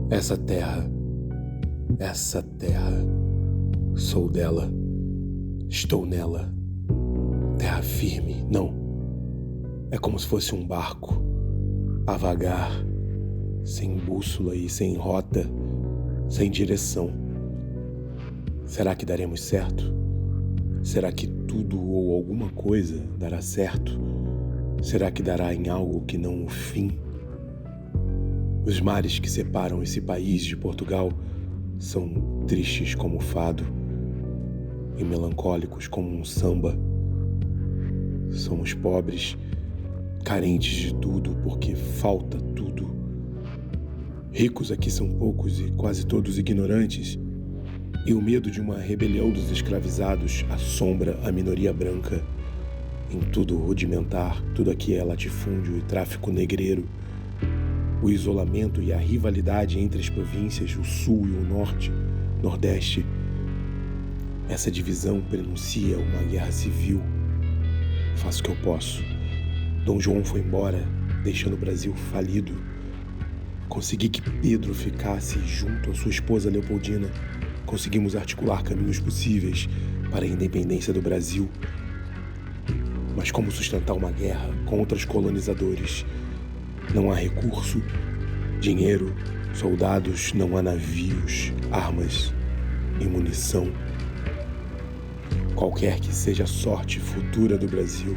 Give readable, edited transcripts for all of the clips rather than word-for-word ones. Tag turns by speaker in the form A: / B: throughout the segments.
A: Essa terra, sou dela, estou nela, terra firme, não. É como se fosse um barco, a vagar, sem bússola e sem rota, sem direção. Será que daremos certo? Será que tudo ou alguma coisa dará certo? Será que dará em algo que não o fim? Os mares que separam esse país de Portugal são tristes como o fado e melancólicos como um samba. Somos pobres, carentes de tudo porque falta tudo. Ricos aqui são poucos e quase todos ignorantes. E o medo de uma rebelião dos escravizados assombra a minoria branca. Em tudo rudimentar, tudo aqui é latifúndio e tráfico negreiro. O isolamento e a rivalidade entre as províncias, o sul e o norte, nordeste. Essa divisão prenuncia uma guerra civil. Faço o que eu posso. Dom João foi embora, deixando o Brasil falido. Consegui que Pedro ficasse junto à sua esposa Leopoldina. Conseguimos articular caminhos possíveis para a independência do Brasil. Mas como sustentar uma guerra contra os colonizadores? Não há recurso, dinheiro, soldados, não há navios, armas e munição. Qualquer que seja a sorte futura do Brasil,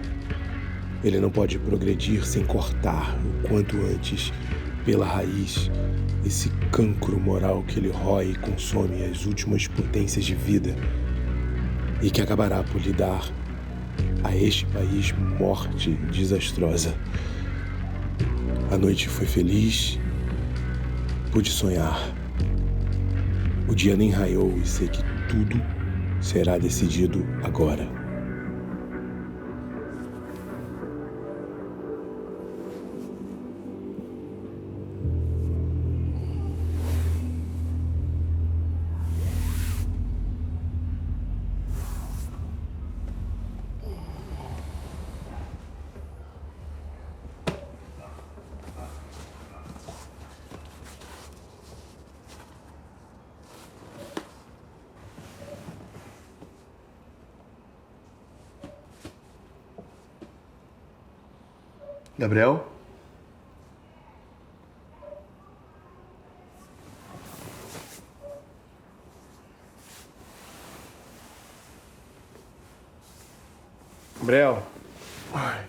A: ele não pode progredir sem cortar o quanto antes, pela raiz, esse cancro moral que lhe rói e consome as últimas potências de vida e que acabará por lhe dar a este país morte desastrosa. A noite foi feliz, pude sonhar. O dia nem raiou e sei que tudo será decidido agora.
B: Gabriel? Gabriel? Ai.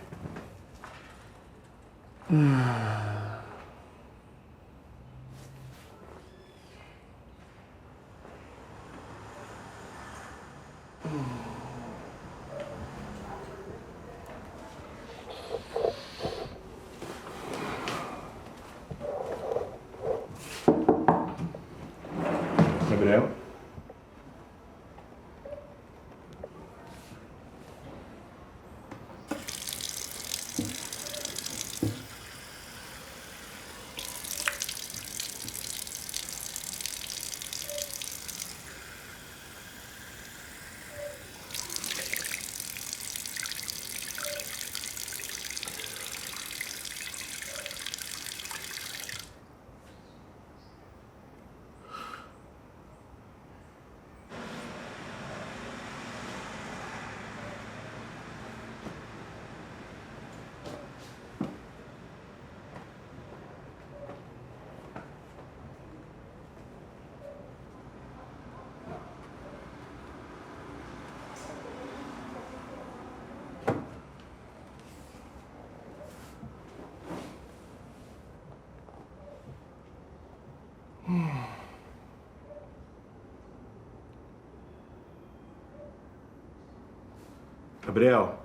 B: Gabriel? Gabriel,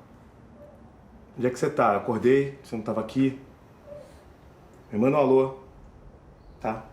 B: onde é que você tá? Acordei, você não tava aqui. Me manda um alô, tá?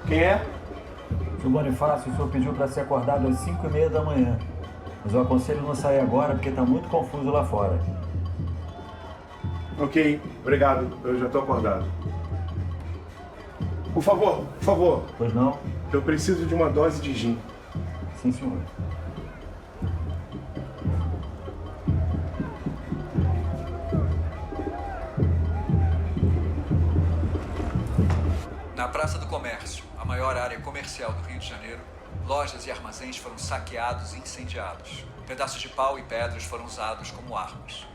B: Quem é?
C: Seu Bonifácio, o senhor pediu para ser acordado às 5h30 da manhã. Mas eu aconselho não sair agora porque está muito confuso lá fora.
B: Ok, obrigado. Eu já estou acordado. Por favor.
C: Pois não?
B: Eu preciso de uma dose de gin.
C: Sim, senhor.
D: Na Praça do Comércio, a maior área comercial do Rio de Janeiro, lojas e armazéns foram saqueados e incendiados. Pedaços de pau e pedras foram usados como armas.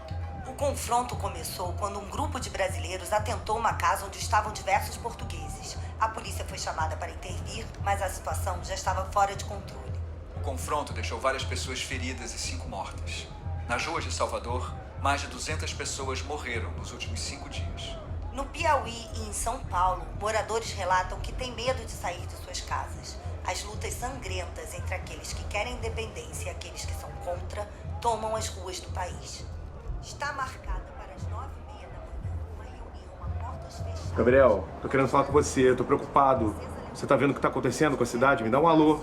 E: O confronto começou quando um grupo de brasileiros atentou uma casa onde estavam diversos portugueses. A polícia foi chamada para intervir, mas a situação já estava fora de controle.
D: O confronto deixou várias pessoas feridas e 5 mortas. Nas ruas de Salvador, mais de 200 pessoas morreram nos últimos 5 dias.
E: No Piauí e em São Paulo, moradores relatam que têm medo de sair de suas casas. As lutas sangrentas entre aqueles que querem independência e aqueles que são contra tomam as ruas do país. Está marcada para as 9h30 da manhã uma reunião a portas fechadas.
B: Gabriel, tô querendo falar com você, tô preocupado. Você tá vendo o que tá acontecendo com a cidade? Me dá um alô.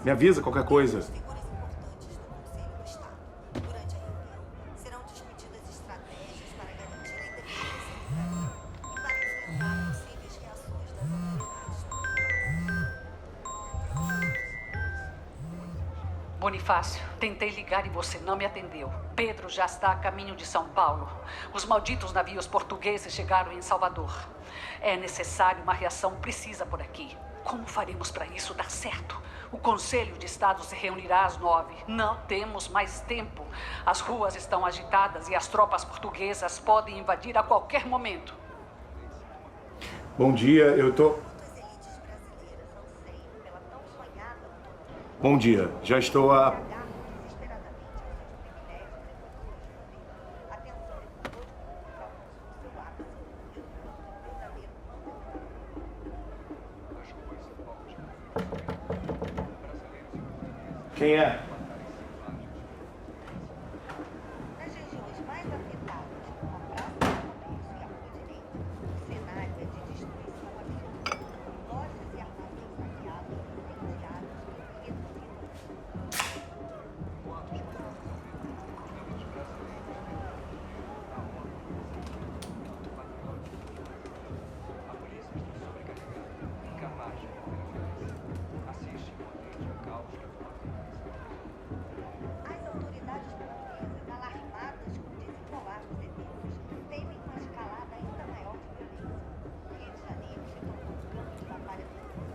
B: Me avisa qualquer coisa.
E: Figuras importantes do Conselho do Estado. Durante a reunião, serão discutidas estratégias para garantir a independência do Brasil e para enfrentar possíveis reações das autoridades.
F: Bonifácio, tentei ligar e você não me atendeu. Pedro já está a caminho de São Paulo. Os malditos navios portugueses chegaram em Salvador. É necessário uma reação precisa por aqui. Como faremos para isso dar certo? O Conselho de Estado se reunirá às 9h. Não temos mais tempo. As ruas estão agitadas e as tropas portuguesas podem invadir a qualquer momento.
B: Bom dia, eu tô... Bom dia, já estou a... Quem é?
E: Nas regiões mais afetadas, como a Praça do Comércio e a Rua Direita, o cenário é de destruição absoluta. Lojas e armazéns saqueados, incendiados e reduzidos.
D: A polícia está sobrecarregada, incapaz de assiste imponente ao caos que
E: As autoridades portuguesas, alarmadas com o desenrolar dos eventos, temem uma escalada ainda maior de violência. O Rio de Janeiro se tornou um campo de batalha do mundo.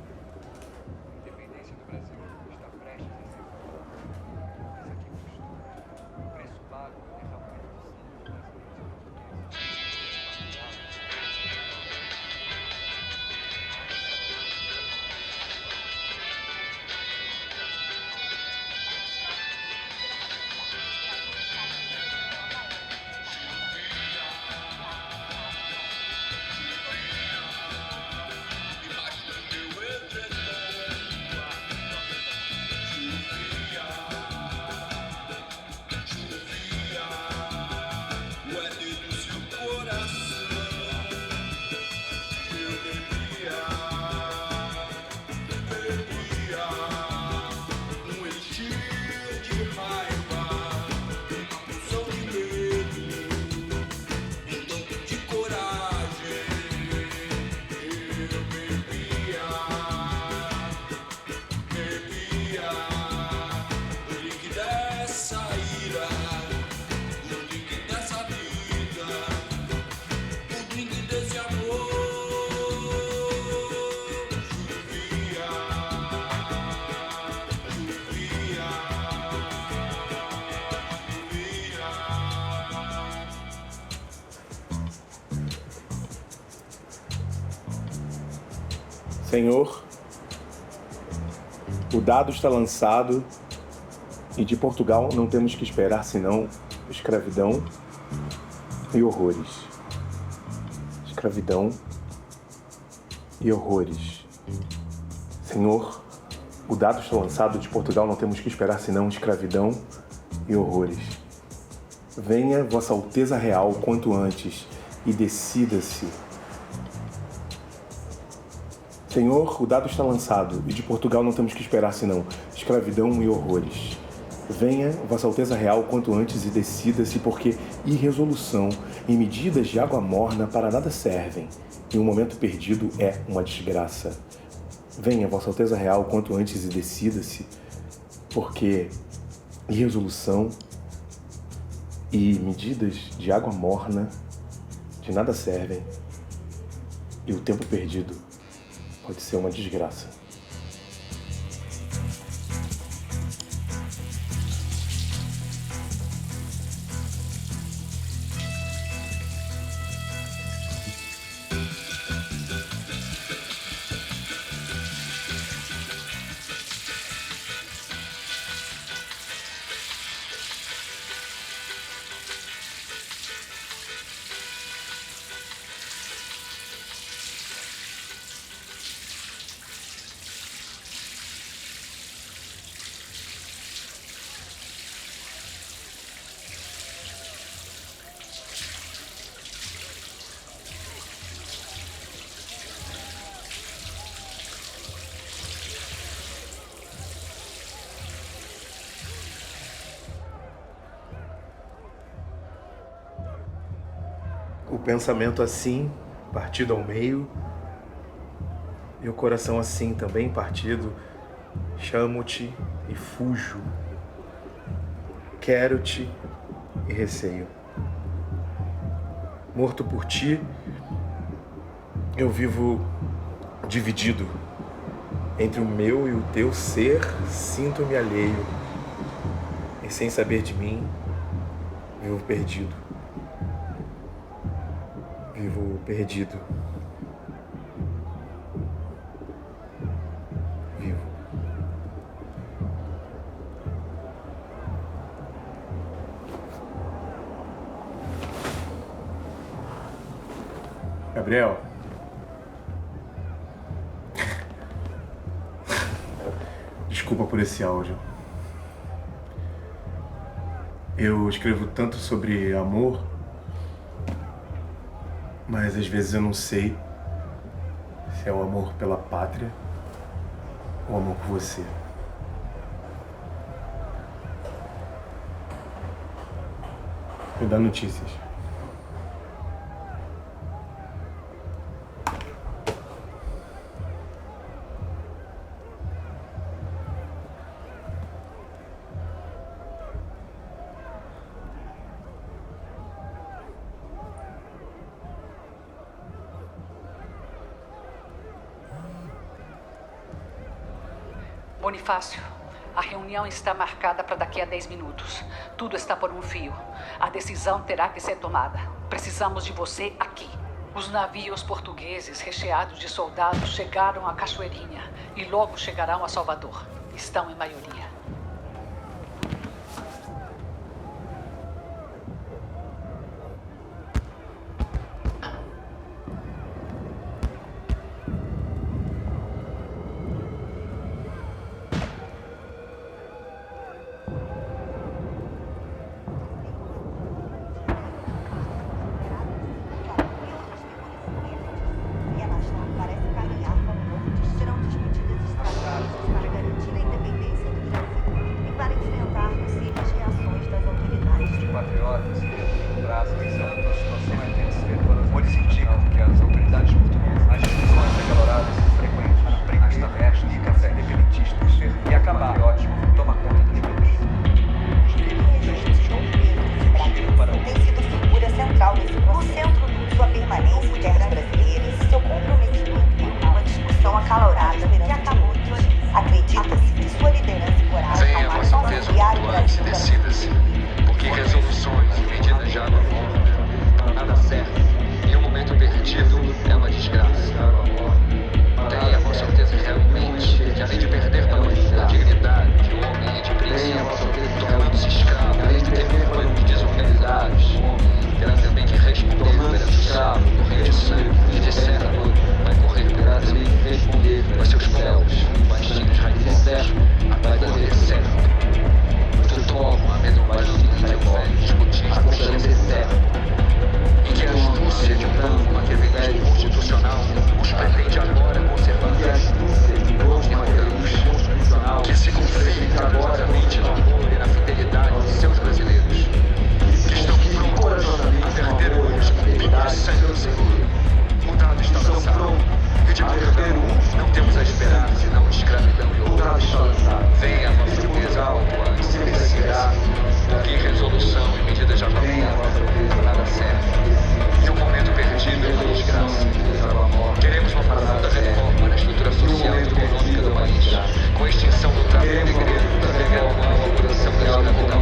D: a independência do Brasil está prestes a ser mas aqui custa. O preço pago é o derramamento do sangue dos brasileiros e portugueses.
B: Senhor, o dado está lançado e de Portugal não temos que esperar senão escravidão e horrores. Escravidão e horrores. Senhor, o dado está lançado de Portugal não temos que esperar senão escravidão e horrores. Venha Vossa Alteza Real quanto antes e decida-se. Senhor, o dado está lançado, e de Portugal não temos que esperar senão escravidão e horrores. Venha, Vossa Alteza Real, quanto antes e decida-se, porque irresolução e medidas de água morna para nada servem, e um momento perdido é uma desgraça. Venha, Vossa Alteza Real, quanto antes e decida-se, porque irresolução e medidas de água morna de nada servem, e o tempo perdido pode ser uma desgraça. O pensamento assim, partido ao meio, e o coração assim também partido, chamo-te e fujo, quero-te e receio. Morto por ti, eu vivo dividido entre o meu e o teu ser, sinto-me alheio, e sem saber de mim, vivo perdido. Vivo perdido. Vivo. Gabriel. Desculpa por esse áudio. Eu escrevo tanto sobre amor, mas às vezes eu não sei se é o amor pela pátria ou o amor por você. Me dá notícias.
F: Bonifácio, a reunião está marcada para daqui a 10 minutos. Tudo está por um fio. A decisão terá que ser tomada. Precisamos de você aqui. Os navios portugueses recheados de soldados chegaram a Cachoeirinha e logo chegarão a Salvador. Estão em maioria.
E: Serão discutidas estratégias para garantir a independência do Brasil.
D: Senhor. O dado está lançado. E de Portugal não temos a esperar senão escravidão e horror. Venha a nossa mesa quanto antes se precisa. Porque resolução e medidas de avanço nada serve. E o momento perdido é uma desgraça. Queremos uma profunda reforma na estrutura social e econômica do país, com a extinção do tráfico negreiro, a abolição da escravidão,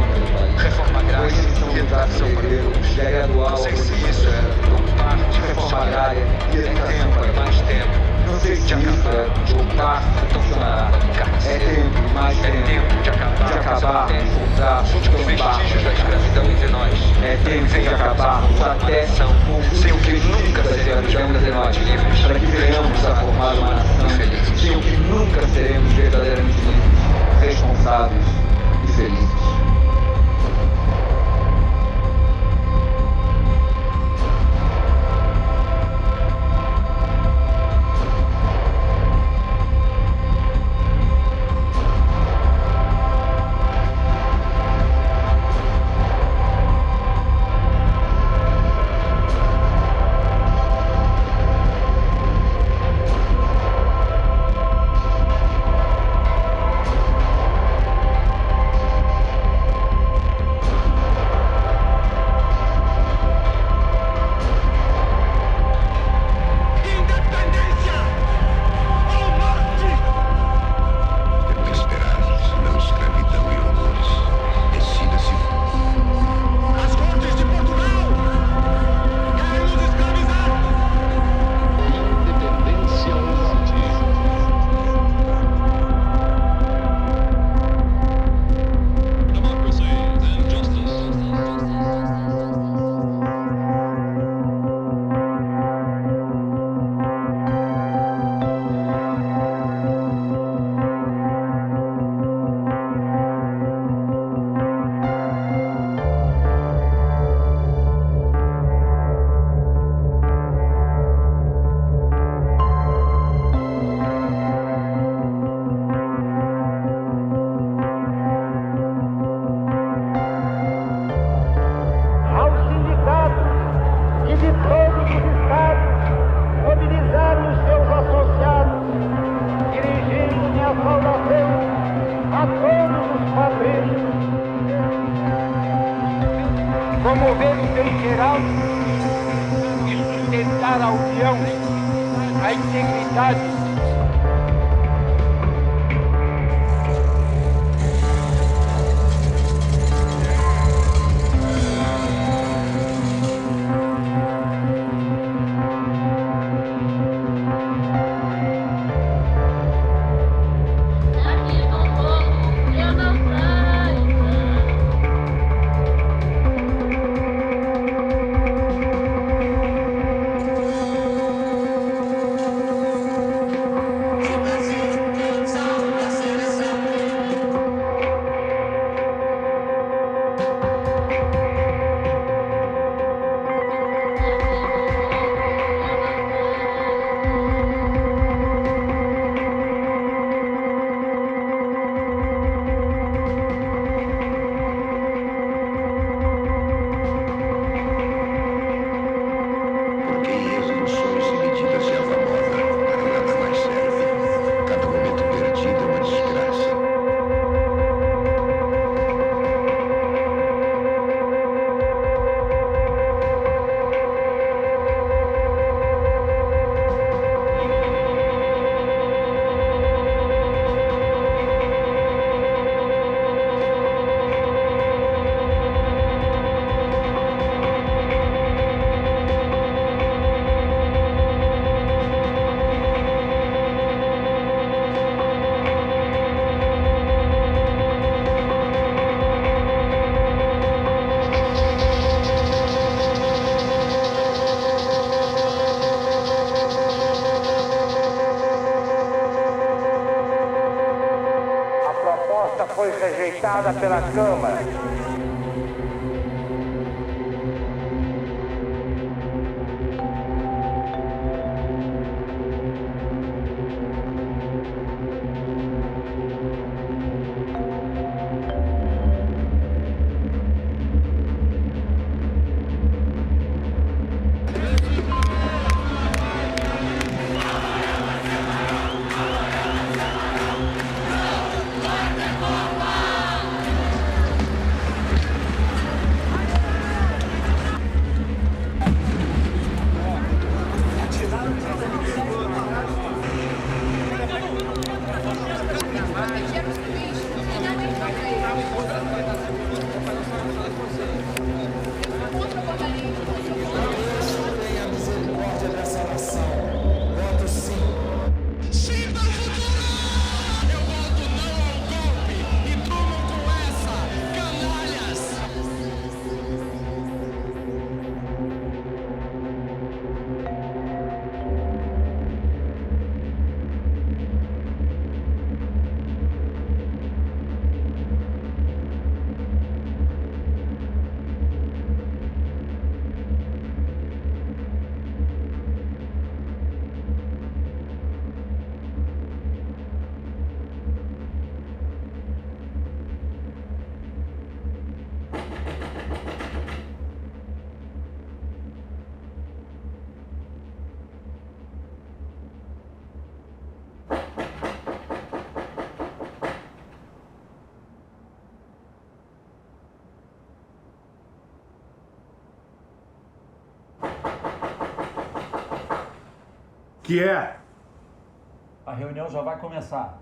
D: reforma agrária e educação para todos. Não sei se isso é parte funcionária, é tempo, é mais tempo. Não sei de acabar com parte funcionária, é tempo, mais tempo. É tempo de acabar com os últimos vestígios da escravidão entre nós. É tempo de acabar com a nação, sem o que nunca seremos verdadeiramente livres, para que venhamos a formar uma nação feliz, sem o que nunca seremos verdadeiramente livres, responsáveis e felizes.
G: Promover o bem geral e sustentar a união, a integridade. Foi rejeitada pela Câmara.
A: Que é?
C: A reunião já vai começar.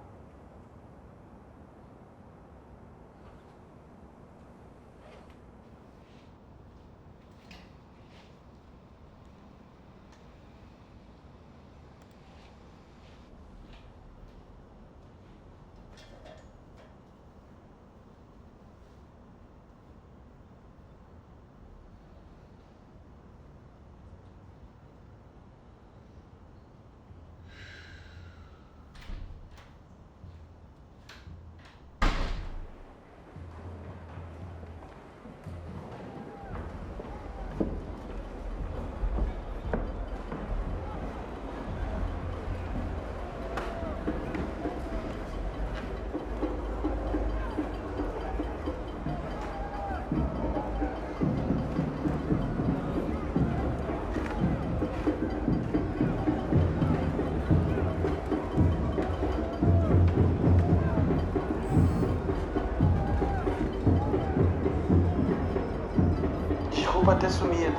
H: Desculpa ter sumido.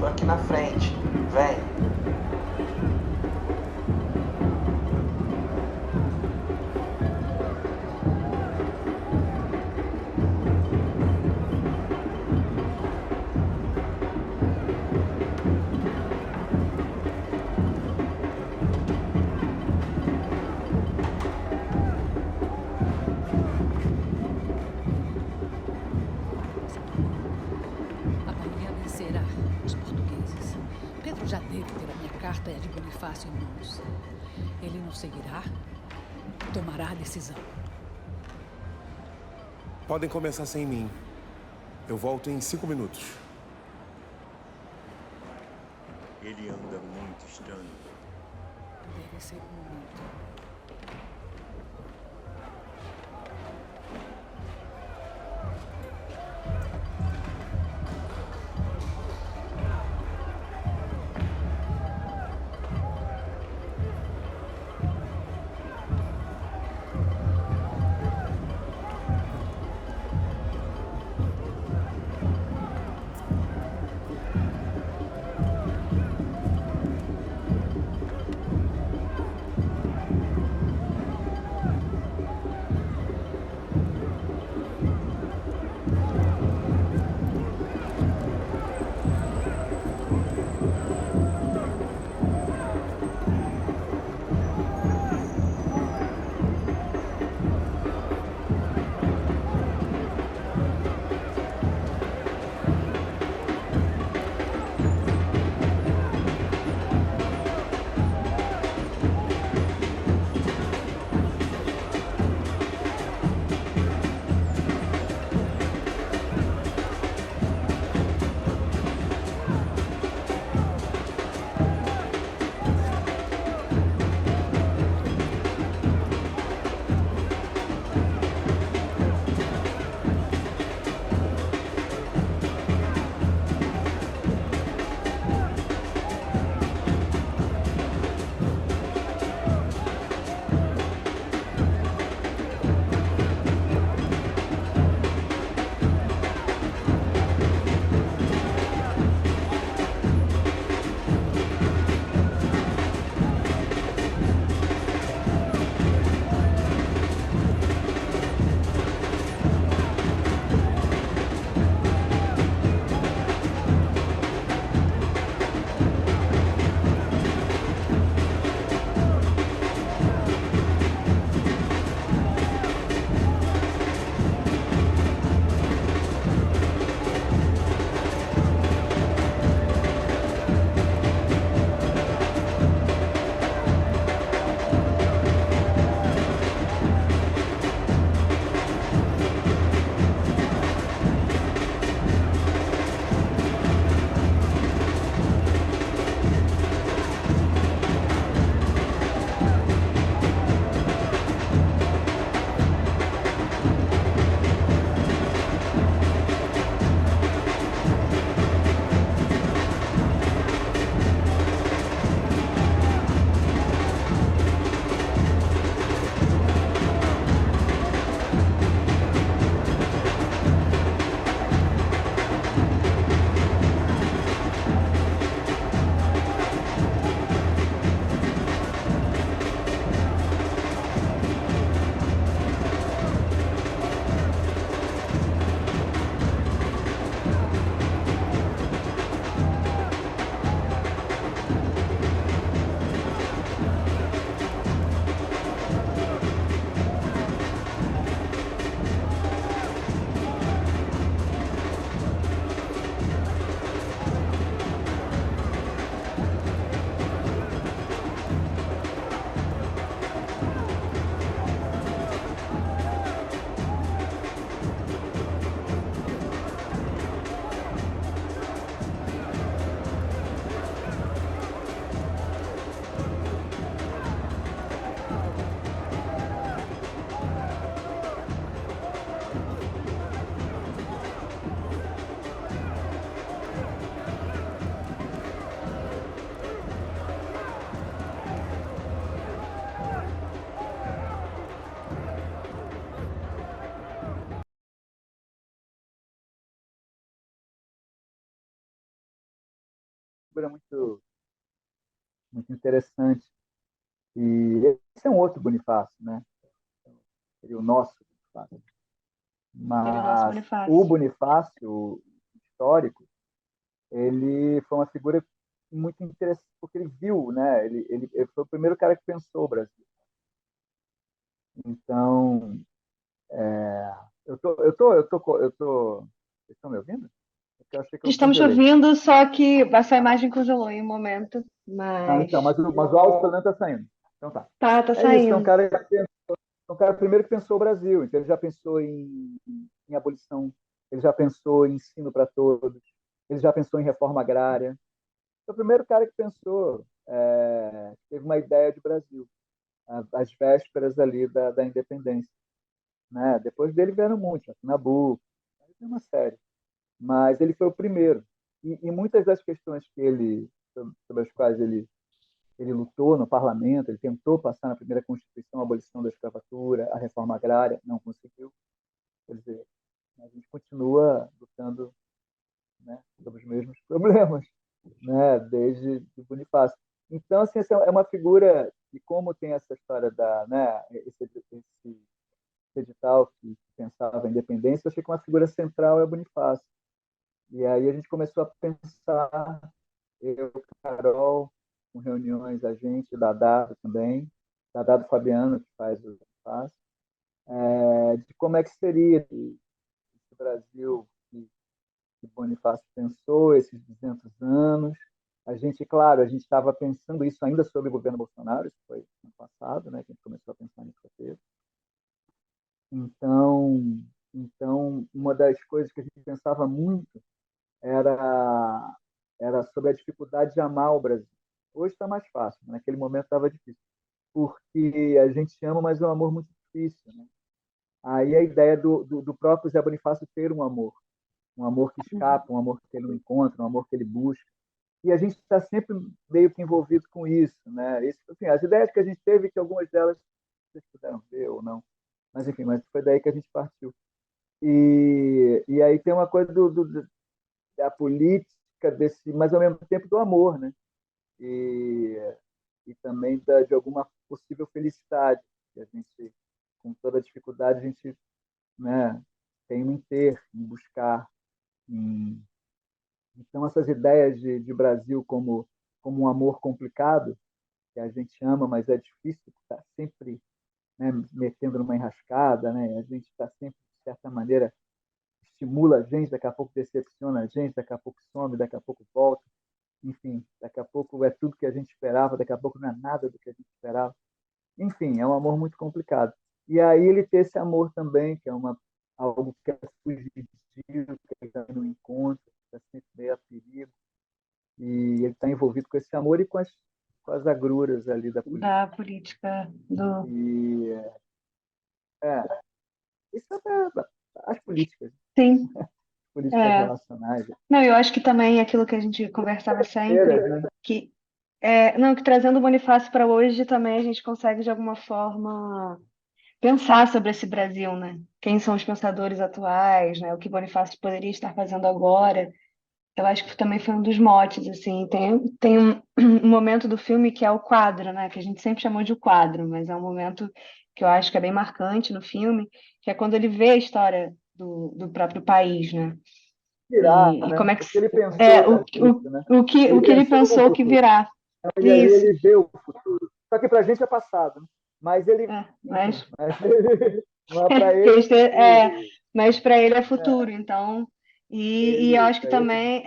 H: Tô aqui na frente. Vem.
F: De Bonifácio em mãos. Ele não seguirá, tomará a decisão.
A: Podem começar sem mim. Eu volto em 5 minutos.
I: Ele anda muito estranho.
F: Deve ser um momento.
J: figura muito interessante. E esse é um outro Bonifácio, né? Seria o nosso Bonifácio.
K: Seria o nosso
J: Mas
K: Bonifácio.
J: o Bonifácio histórico, ele foi uma figura muito interessante, porque ele viu, né? Ele foi o primeiro cara que pensou o Brasil. Então, vocês estão me ouvindo? Porque eu achei que eu
K: Estamos te
J: congelei.
K: ouvindo, só que essa imagem congelou em um momento,
J: Então, mas o áudio pelo menos está saindo. Então tá.
K: tá
J: É isso,
K: saindo.
J: é um cara primeiro que pensou o Brasil, então ele já pensou em abolição, ele já pensou em ensino para todos, ele já pensou em reforma agrária. Foi o primeiro cara que pensou, teve uma ideia de Brasil, às vésperas ali da independência. Né? Depois dele vieram muitos, Nabucco, tem uma série. Mas ele foi o primeiro. E muitas das questões sobre as quais ele lutou no parlamento, ele tentou passar na primeira Constituição a abolição da escravatura, a reforma agrária, não conseguiu. Quer dizer, a gente continua lutando, né, sobre os mesmos problemas, né, desde o Bonifácio. Então, assim, essa é uma figura que, como tem essa história esse edital que pensava a independência, eu achei que uma figura central é o Bonifácio. E aí a gente começou a pensar, eu, Carol, com reuniões, a gente, Dadado também, Dadado Fabiano, que faz o Bonifácio, de como é que seria esse Brasil que Bonifácio pensou, esses 200 anos. Claro, a gente estava pensando isso ainda sobre o governo Bolsonaro, isso foi no passado, né, que a gente começou a pensar nesse roteiro. Então, uma das coisas que a gente pensava muito era sobre a dificuldade de amar o Brasil. Hoje está mais fácil, mas naquele momento estava difícil, porque a gente ama, mas é um amor muito difícil. Né? Aí a ideia do próprio Zé Bonifácio ter um amor que escapa, um amor que ele não encontra, um amor que ele busca. E a gente está sempre meio que envolvido com isso. Né? Assim, as ideias que a gente teve, que algumas delas vocês puderam ver ou não, mas enfim, mas foi daí que a gente partiu. E aí tem uma coisa da política, mas ao mesmo tempo do amor, né? E também de alguma possível felicidade que a gente, com toda a dificuldade, a gente, né, tem em ter, em buscar. Então, essas ideias de Brasil como um amor complicado, que a gente ama, mas é difícil, está sempre, né, metendo numa enrascada, né? A gente está sempre, de certa maneira, estimula a gente, daqui a pouco decepciona a gente, daqui a pouco some, daqui a pouco volta. Enfim, daqui a pouco é tudo que a gente esperava, daqui a pouco não é nada do que a gente esperava. Enfim, é um amor muito complicado. E aí ele tem esse amor também, que é algo que é fugitivo, que ele não encontra, que está sempre meio a perigo. E ele está envolvido com esse amor e com as agruras ali da política.
K: Da política do...
J: E, isso as políticas.
K: Sim.
J: Políticas relacionais.
K: Não, eu acho que também aquilo que a gente conversava sempre, que trazendo o Bonifácio para hoje também a gente consegue de alguma forma pensar sobre esse Brasil, né? Quem são os pensadores atuais, né? O que Bonifácio poderia estar fazendo agora. Eu acho que também foi um dos motes, assim. Tem um momento do filme que é o quadro, né? Que a gente sempre chamou de o quadro, mas é um momento que eu acho que é bem marcante no filme, que é quando ele vê a história do próprio país, né? E como é que
J: ele pensou
K: o que ele pensou que virá.
J: Ele vê o futuro. Só que para a gente é passado, né? Mas ele
K: mas
J: não é para ele.
K: Mas para ele é futuro, então. E eu acho que também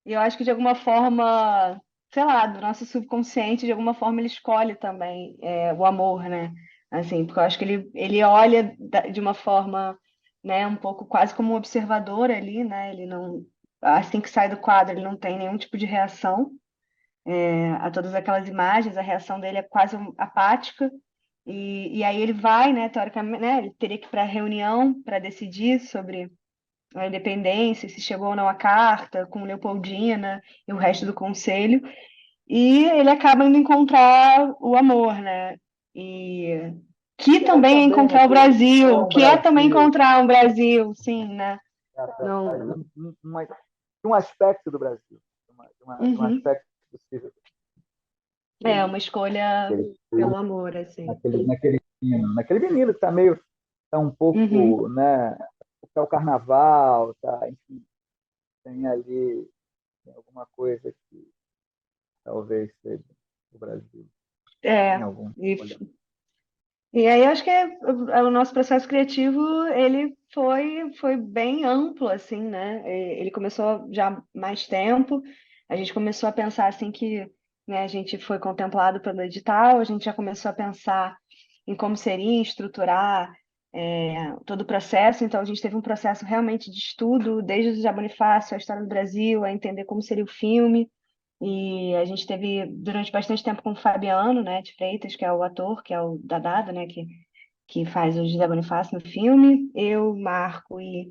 K: eu acho que de alguma forma, sei lá, do nosso subconsciente, de alguma forma ele escolhe também o amor, né? Assim, porque eu acho que ele olha de uma forma, né, um pouco quase como um observador ali, né? Ele não, assim que sai do quadro, ele não tem nenhum tipo de reação a todas aquelas imagens, a reação dele é quase apática. E aí ele vai, né, teoricamente, né, ele teria que ir para a reunião para decidir sobre a independência, se chegou ou não a carta, com Leopoldina e o resto do conselho, e ele acaba indo encontrar o amor, né? E que também é encontrar o Brasil, que é também encontrar um Brasil, sim, né?
J: Um aspecto do Brasil. de um
K: Uhum.
J: aspecto possível.
K: É uma escolha
J: Naquele,
K: pelo amor, assim.
J: naquele menino que tá um
K: Uhum.
J: pouco, né? Tá o carnaval, tá, enfim, tem ali alguma coisa que talvez seja o Brasil, em
K: É,
J: algum
K: e,
J: olhar.
K: e aí acho que o nosso processo criativo, ele foi bem amplo, assim, né? Ele começou já há mais tempo, a gente começou a pensar, assim, que, né, a gente foi contemplado pelo edital, a gente já começou a pensar em como seria estruturar todo o processo, então a gente teve um processo realmente de estudo, desde o José Bonifácio, a história do Brasil, a entender como seria o filme, e a gente teve durante bastante tempo com o Fabiano, né, de Freitas, que é o ator, que é o Dadado, né, que faz o José Bonifácio no filme, eu, Marco e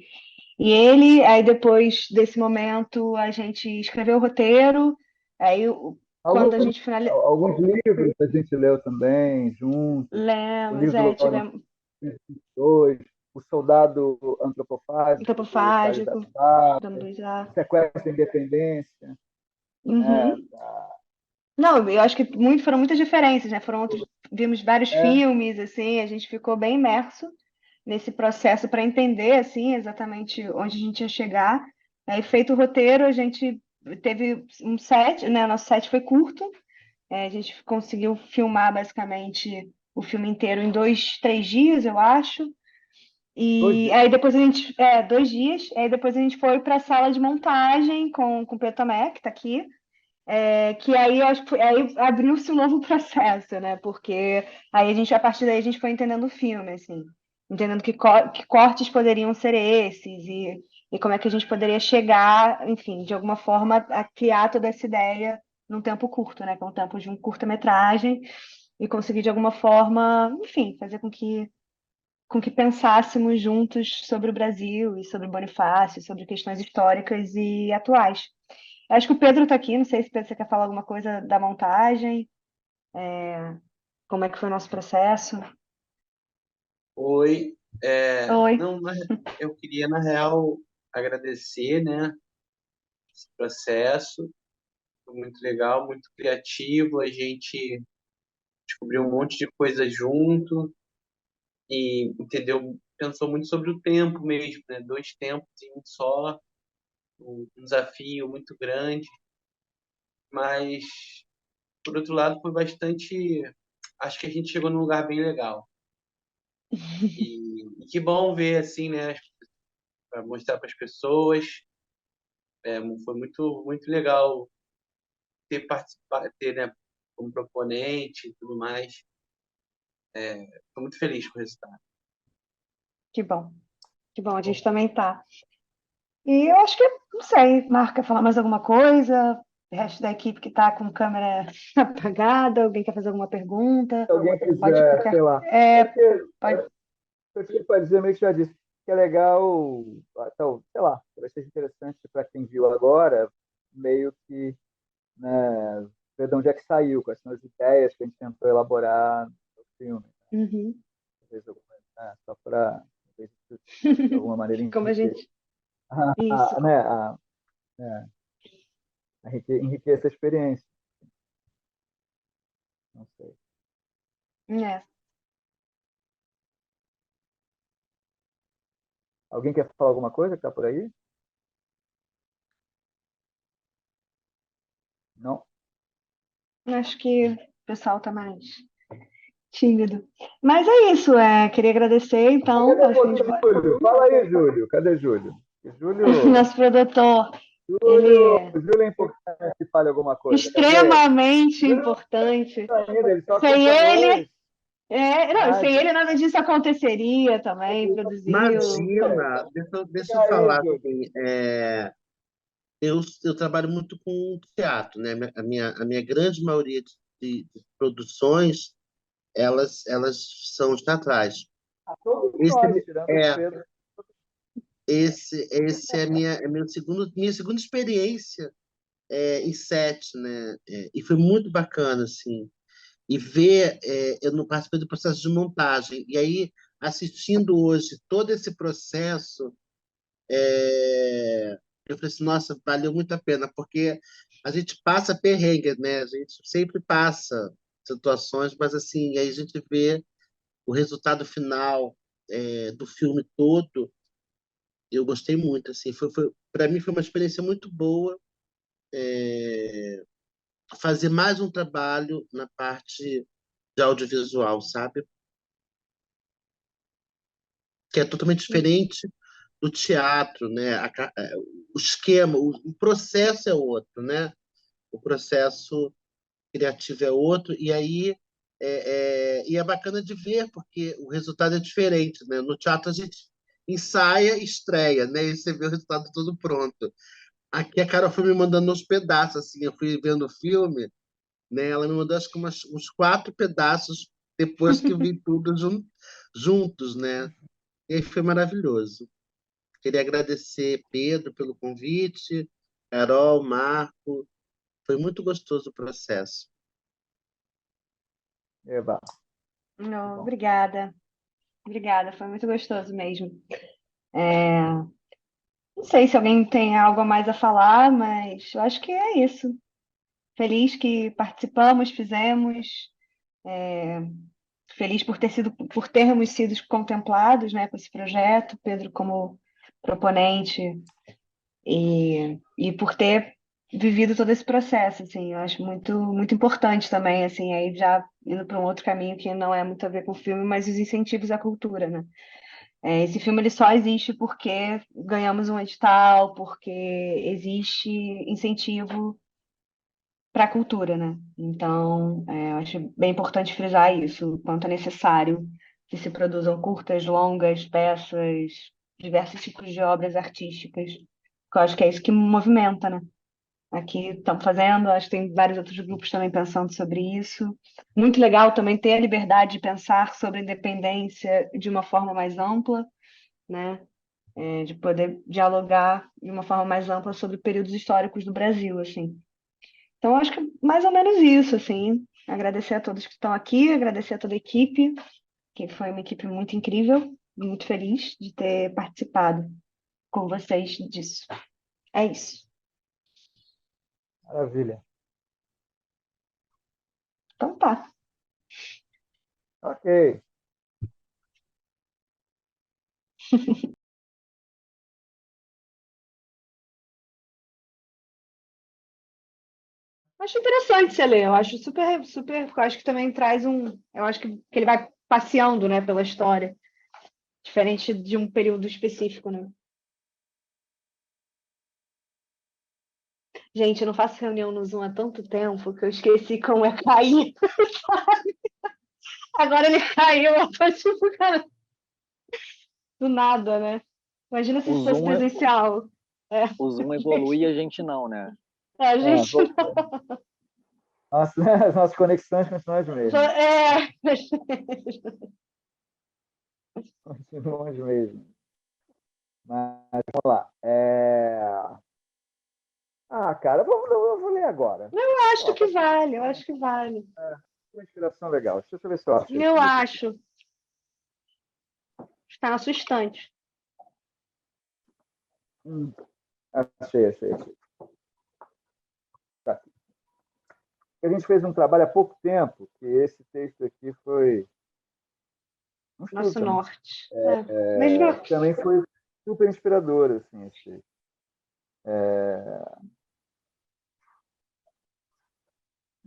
K: ele. Aí depois desse momento a gente escreveu o roteiro, aí quando a
J: Alguns,
K: gente finalizou,
J: alguns livros a gente leu também, juntos, o
K: lemos,
J: livro do
K: tivemos
J: 2, O Soldado Antropofágico, do Charles
K: Antropofágico,
J: Aznavour,
K: do Luiz A.
J: O Sequestro da Independência, né?
K: Uhum. Não, eu acho que foram muitas diferenças, né? Vimos vários
J: É,
K: filmes, assim, a gente ficou bem imerso nesse processo para entender, assim, exatamente onde a gente ia chegar. Aí, feito o roteiro, a gente teve um set, né? Nosso set foi curto, a gente conseguiu filmar basicamente o filme inteiro em 2, 3 dias, eu acho.
J: 2
K: E
J: dias.
K: aí depois a gente, 2 dias, aí depois a gente foi para a sala de montagem com o Pedro Tomé, que está aqui, que aí eu acho que aí abriu-se um novo processo, né? Porque aí a partir daí a gente foi entendendo o filme, assim, entendendo que cortes poderiam ser esses e como é que a gente poderia chegar, enfim, de alguma forma a criar toda essa ideia num tempo curto, né? Que é um tempo de um curta-metragem e conseguir de alguma forma, enfim, fazer com que pensássemos juntos sobre o Brasil e sobre Bonifácio, sobre questões históricas e atuais. Acho que o Pedro está aqui, não sei se Pedro, você quer falar alguma coisa da montagem, como é que foi o nosso processo.
L: Oi,
K: Oi.
L: não, eu queria, na real, agradecer, né, esse processo, foi muito legal, muito criativo, a gente descobriu um monte de coisa junto e entendeu, pensou muito sobre o tempo mesmo, né, 2 tempos em um só, um desafio muito grande, mas, por outro lado, foi bastante, acho que a gente chegou num lugar bem legal. E que bom ver, assim, né, para mostrar para as pessoas. Foi muito legal ter participado, ter, né, como proponente e tudo mais. Estou muito feliz com o resultado.
K: Que bom, a gente também tá. E eu acho que, não sei, Marco, quer falar mais alguma coisa? O resto da equipe que está com câmera apagada, alguém quer fazer alguma pergunta?
J: Se alguém
K: Pode
J: quiser, sei
K: qualquer.
J: lá.
K: Pode.
J: Você pode dizer, meio que já disse, que é legal, então, sei lá, talvez seja interessante para quem viu agora, meio que, né, ver de onde é que saiu, quais são as ideias que a gente tentou elaborar no filme.
K: Uhum.
J: Talvez só para, de alguma maneira,
K: Como a
J: enriquecer,
K: gente. Isso.
J: né, enriquecer a experiência. Não sei.
K: É.
J: Alguém quer falar alguma coisa que está por aí? Não?
K: Acho que o pessoal está mais tímido. Mas é isso, queria agradecer, então.
J: Cadê
K: Acho que a gente
J: você, Júlio? Fala aí, Júlio. Cadê Júlio?
K: Nosso produtor, ele
J: Júlio é importante que fale alguma coisa.
K: extremamente importante.
J: Ele só
K: Sem
J: canta
K: ele,
J: voz.
K: não, sem ele nada disso aconteceria também, produziu.
M: Imagina, deixa eu falar também. Eu trabalho muito com teatro, né? A minha grande maioria de produções, elas são teatrais.
J: Todos
M: Esse
J: nós, tirando o
M: é,
J: Pedro.
M: esse é minha segunda experiência em set, né? E foi muito bacana, assim. E ver, eu não participei do processo de montagem, e aí, assistindo hoje todo esse processo, eu falei assim, nossa, valeu muito a pena, porque a gente passa perrengue, né? A gente sempre passa situações, mas assim, aí a gente vê o resultado final do filme todo. Eu gostei muito, assim, para mim foi uma experiência muito boa fazer mais um trabalho na parte de audiovisual, sabe? Que é totalmente diferente do teatro, né? O esquema, o processo é outro, né? O processo criativo é outro, e aí e é bacana de ver, porque o resultado é diferente, né? No teatro a gente ensaia e estreia, né? E você vê o resultado todo pronto. Aqui a Carol foi me mandando uns pedaços, assim, eu fui vendo o filme, né? Ela me mandou acho que uns 4 pedaços depois que eu vi tudo juntos, né? E aí foi maravilhoso. Queria agradecer Pedro pelo convite, Carol, Marco. Foi muito gostoso o processo.
J: Eba.
K: Não, obrigada. Obrigada, foi muito gostoso mesmo. É, Não sei se alguém tem algo a mais a falar, mas eu acho que é isso. Feliz que participamos, fizemos, feliz por termos sido contemplados, né, com esse projeto, Pedro como proponente e por ter vivido todo esse processo, assim, eu acho muito importante também, assim, aí já indo para um outro caminho que não é muito a ver com o filme, mas os incentivos à cultura, né? Esse filme ele só existe porque ganhamos um edital, porque existe incentivo para a cultura, né? Então, eu acho bem importante frisar isso, o quanto é necessário que se produzam curtas, longas, peças, diversos tipos de obras artísticas, porque eu acho que é isso que movimenta, né? Aqui estamos fazendo, acho que tem vários outros grupos também pensando sobre isso. Muito legal também ter a liberdade de pensar sobre a independência de uma forma mais ampla, né? De poder dialogar de uma forma mais ampla sobre períodos históricos do Brasil, assim. Então, acho que é mais ou menos isso, assim. Agradecer a todos que estão aqui, agradecer a toda a equipe, que foi uma equipe muito incrível, muito feliz de ter participado com vocês disso. É isso.
J: Maravilha.
K: Então tá.
J: Ok.
K: Acho interessante você ler, eu acho super, eu acho que também traz eu acho que ele vai passeando, né, pela história, diferente de um período específico, né? Gente, eu não faço reunião no Zoom há tanto tempo que eu esqueci como é cair, sabe? Agora ele caiu, eu tô tipo, cara, do nada, né? Imagina se
N: O
K: isso fosse
N: Zoom,
K: presencial.
N: o Zoom evolui e a gente não, né?
K: A gente
J: As nossas conexões continuam as mesmas. Continuam as mesmas. Mas vamos lá. Cara, eu vou ler agora.
K: Eu acho que vale, eu acho que vale.
J: Uma inspiração legal. Deixa eu ver se eu acho.
K: Eu acho. Está na sua estante.
J: Achei. Tá aqui. A gente fez um trabalho há pouco tempo, que esse texto aqui foi
K: Nosso norte.
J: também foi super inspirador, assim, esse.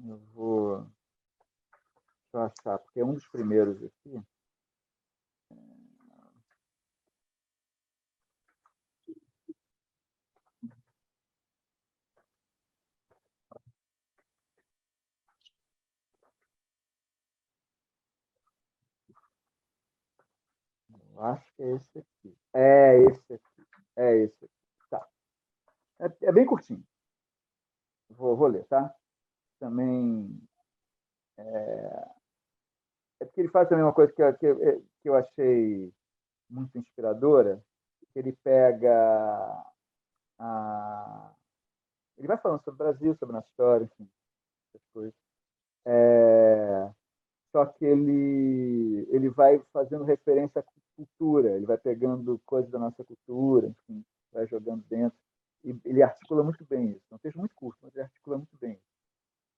J: Eu vou achar, porque é um dos primeiros aqui. Eu acho que é esse aqui. É esse aqui. Tá. É bem curtinho. Vou ler, tá? Também. É porque ele faz também uma coisa que eu achei muito inspiradora, que ele pega ele vai falando sobre o Brasil, sobre a nossa história, enfim, essas coisas. Só que ele vai fazendo referência à cultura, ele vai pegando coisas da nossa cultura, enfim, vai jogando dentro. E ele articula muito bem isso. É um texto muito curto, mas ele articula muito bem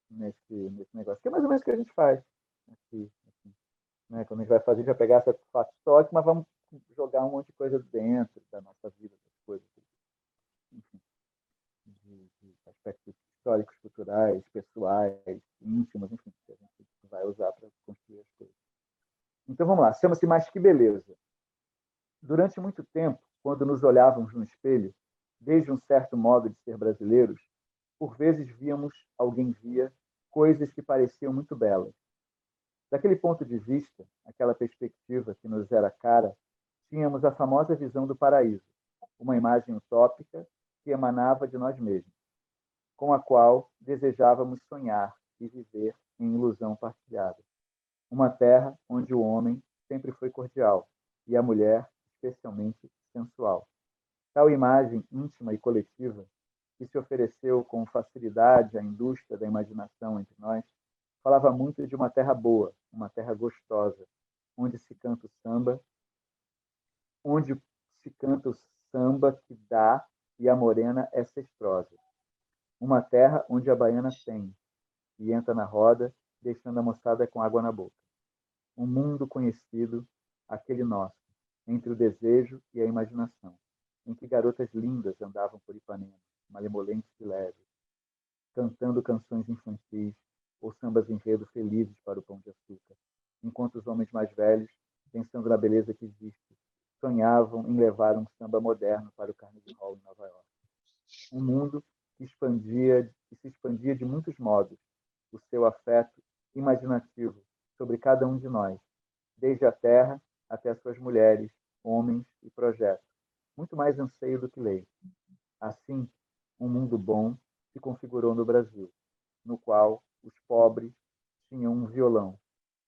J: nesse negócio. Que é mais ou menos o que a gente faz aqui. Assim, né? Quando a gente vai fazer, a gente vai pegar essa fato histórico, mas vamos jogar um monte de coisa dentro da nossa vida, das coisas, enfim, de aspectos históricos, culturais, pessoais, íntimos, enfim, que a gente vai usar para construir as coisas. Então vamos lá, chama-se Mas Que Beleza. Durante muito tempo, quando nos olhávamos no espelho, desde um certo modo de ser brasileiros, por vezes alguém via coisas que pareciam muito belas. Daquele ponto de vista, aquela perspectiva que nos era cara, tínhamos a famosa visão do paraíso, uma imagem utópica que emanava de nós mesmos, com a qual desejávamos sonhar e viver em ilusão partilhada. Uma terra onde o homem sempre foi cordial e a mulher especialmente sensual. Tal imagem íntima e coletiva, que se ofereceu com facilidade à indústria da imaginação entre nós, falava muito de uma terra boa, uma terra gostosa, onde se canta o samba, que dá e a morena é cestrosa. Uma terra onde a baiana tem e entra na roda, deixando a moçada com água na boca. Um mundo conhecido, aquele nosso, entre o desejo e a imaginação, em que garotas lindas andavam por Ipanema, malemolentes e leves, cantando canções infantis ou sambas enredo felizes para o Pão de Açúcar, enquanto os homens mais velhos, pensando na beleza que existe, sonhavam em levar um samba moderno para o Carnegie Hall em Nova York. Um mundo que se expandia de muitos modos, o seu afeto imaginativo sobre cada um de nós, desde a terra até as suas mulheres, homens e projetos. Muito mais anseio do que lei. Assim, um mundo bom se configurou no Brasil, no qual os pobres tinham um violão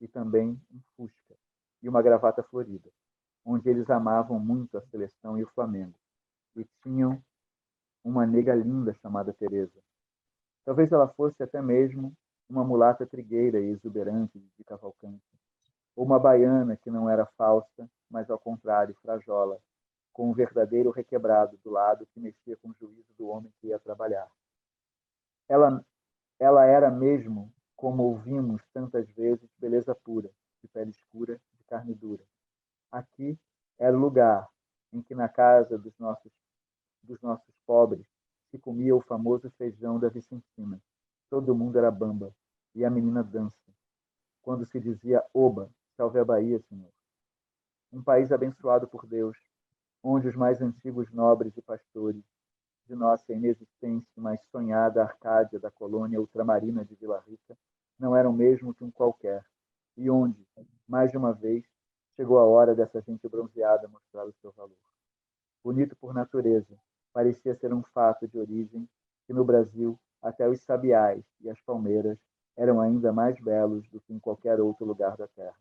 J: e também um fusca e uma gravata florida, onde eles amavam muito a seleção e o Flamengo, e tinham uma nega linda chamada Teresa. Talvez ela fosse até mesmo uma mulata trigueira e exuberante de Cavalcante, ou uma baiana que não era falsa, mas ao contrário, frajola, com um verdadeiro requebrado do lado que mexia com o juízo do homem que ia trabalhar. Ela era mesmo, como ouvimos tantas vezes, beleza pura, de pele escura, de carne dura. Aqui era o lugar em que na casa dos nossos pobres se comia o famoso feijão da Vicentina. Todo mundo era bamba, e a menina dança. Quando se dizia oba, salve a Bahia, Senhor. Um país abençoado por Deus, onde os mais antigos nobres e pastores de nossa inexistente, mas sonhada Arcádia da colônia ultramarina de Vila Rica não eram mesmo que um qualquer, e onde, mais de uma vez, chegou a hora dessa gente bronzeada mostrar o seu valor. Bonito por natureza, parecia ser um fato de origem que no Brasil até os sabiás e as palmeiras eram ainda mais belos do que em qualquer outro lugar da terra.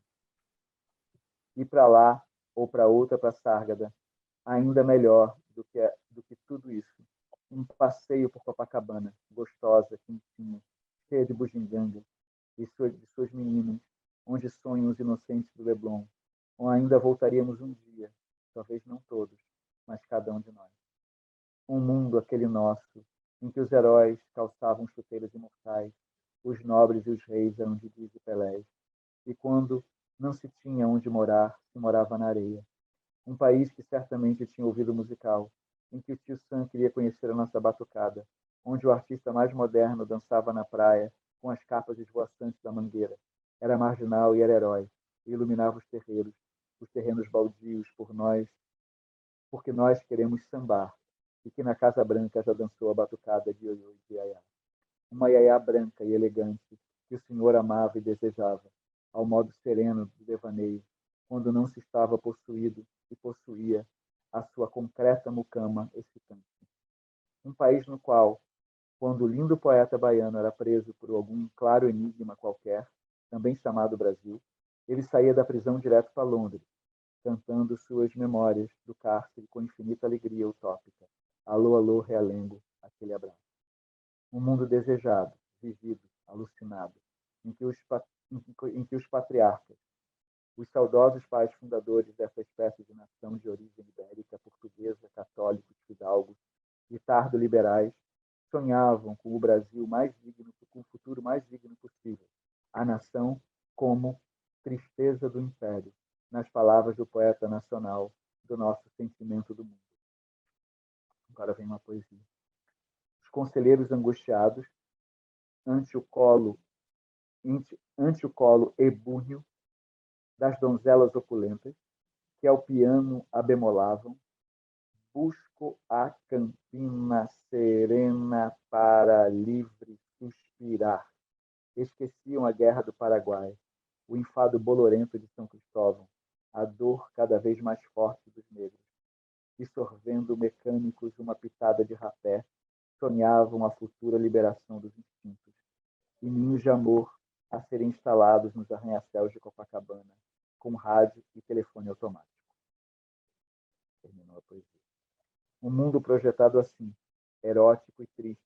J: E para lá, ou para outra Passárgada, ainda melhor do que tudo isso. Um passeio por Copacabana, gostosa, quentinha, cheia de bugiganga, de suas meninas, onde sonham os inocentes do Leblon, ou ainda voltaríamos um dia, talvez não todos, mas cada um de nós. Um mundo aquele nosso, em que os heróis calçavam chuteiras imortais, os nobres e os reis eram de e pelés, e quando não se tinha onde morar, se morava na areia. Um país que certamente tinha ouvido musical, em que o tio Sam queria conhecer a nossa batucada, onde o artista mais moderno dançava na praia com as capas esvoaçantes da mangueira. Era marginal e era herói, e iluminava os terrenos baldios porque nós queremos sambar, e que na Casa Branca já dançou a batucada de ioiô e de iaiá. Uma iaiá branca e elegante que o senhor amava e desejava, ao modo sereno do devaneio, quando não se estava possuído e possuía a sua concreta mucama excitante. Um país no qual, quando o lindo poeta baiano era preso por algum claro enigma qualquer, também chamado Brasil, ele saía da prisão direto para Londres, cantando suas memórias do cárcere com infinita alegria utópica. Alô, alô, realengo, aquele abraço. Um mundo desejado, vivido, alucinado, em que os patriarcas, os saudosos pais fundadores dessa espécie de nação de origem ibérica, portuguesa, católicos, fidalgos, e tardo-liberais sonhavam com o Brasil mais digno, com o futuro mais digno possível. A nação como tristeza do império, nas palavras do poeta nacional do nosso sentimento do mundo. Agora vem uma poesia. Os conselheiros angustiados, ante o colo ebúrneo das donzelas opulentas, que ao piano abemolavam, busco a campina serena para livre suspirar. Esqueciam a guerra do Paraguai, o enfado bolorento de São Cristóvão, a dor cada vez mais forte dos negros. Dissolvendo mecânicos uma pitada de rapé, sonhavam a futura liberação dos instintos. E ninhos de amor a serem instalados nos arranha-céus de Copacabana, com rádio e telefone automático. Terminou a poesia. Um mundo projetado assim, erótico e triste,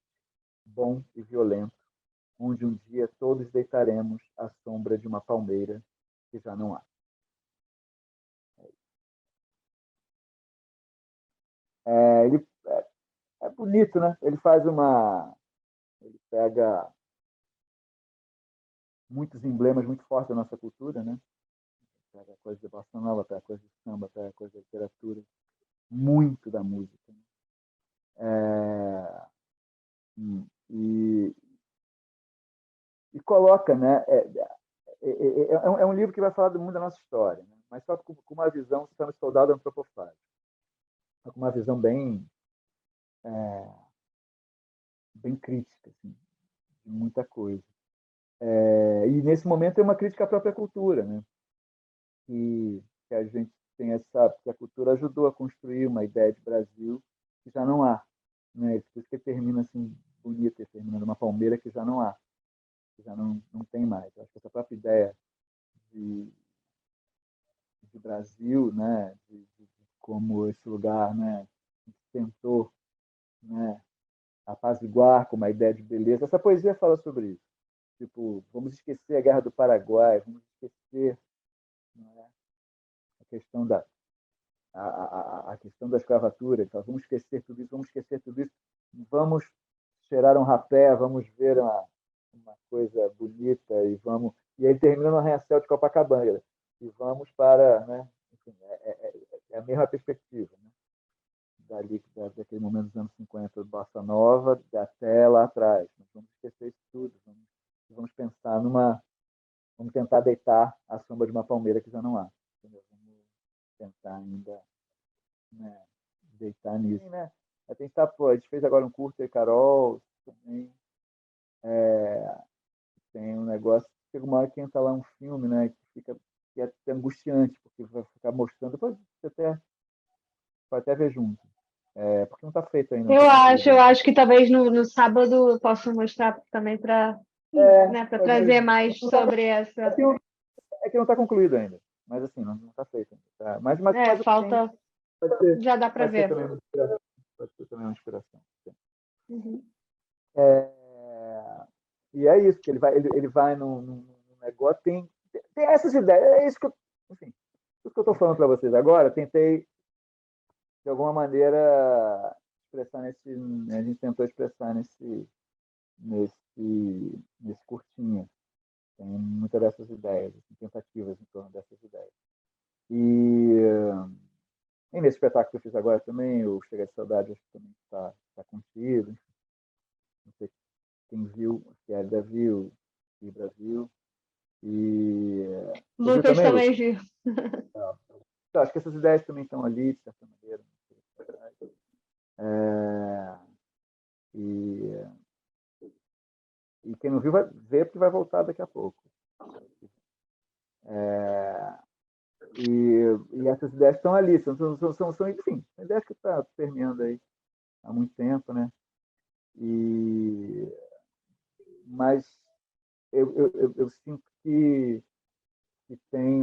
J: bom e violento, onde um dia todos deitaremos à sombra de uma palmeira que já não há. É bonito, né? Ele pega muitos emblemas muito fortes da nossa cultura, né? Pega a coisa de bossa nova, pega a coisa de samba, pega a coisa da literatura, muito da música. E coloca, né? É um livro que vai falar do mundo da nossa história, né? Mas só com uma visão, se chama Soldado Antropofágico, com uma visão bem crítica, assim, de muita coisa. E nesse momento é uma crítica à própria cultura, né? Que a gente tem que a cultura ajudou a construir uma ideia de Brasil que já não há, né? Por isso que termina assim bonito, termina numa palmeira que já não há, que já não tem mais. Acho que essa própria ideia de Brasil, né? De como esse lugar, né? Tentou, né? Apaziguar com uma ideia de beleza. Essa poesia fala sobre isso. Tipo, vamos esquecer a Guerra do Paraguai, vamos esquecer, né, a questão a questão da escravatura. Então, vamos esquecer tudo isso, vamos cheirar um rapé, vamos ver uma coisa bonita e aí termina no arranha-céu de Copacabana e vamos para, né, enfim, é a mesma perspectiva, né? Daquele momento dos anos 50 do Bossa Nova até lá atrás. Nós vamos esquecer isso tudo, vamos pensar vamos tentar deitar à sombra de uma palmeira que já não há. Entendeu? Vamos tentar ainda, né, deitar nisso. Né? A gente fez agora um curso aí, Carol, também. Tem um negócio, chega uma hora que entra lá um filme, né, que é angustiante, porque vai ficar mostrando, depois você pode até ver junto. Porque não está feito ainda.
K: Eu acho que talvez no sábado eu possa mostrar também para trazer mais sobre essa.
J: É que não está concluído ainda, mas assim, não está feito ainda. Tá? Mas
K: falta. Já dá para ver.
J: Pode ser também uma inspiração.
K: Uhum.
J: E é isso, que ele vai num negócio, tem essas ideias, é isso que enfim, tudo que eu estou falando para vocês agora, tentei de alguma maneira expressar a gente tentou expressar nesse curtinho. Tem muitas dessas ideias, tentativas em torno dessas ideias. E nesse espetáculo que eu fiz agora também, o Chega de Saudade, acho que também está contido. Não sei quem viu, se é Davi e Brasil. E
K: Lucas também viu.
J: Então, acho que essas ideias também estão ali, de certa maneira. E quem não viu vai ver, porque vai voltar daqui a pouco. E essas ideias estão ali, enfim, ideias que estão permeando aí há muito tempo, né? Mas eu sinto que tem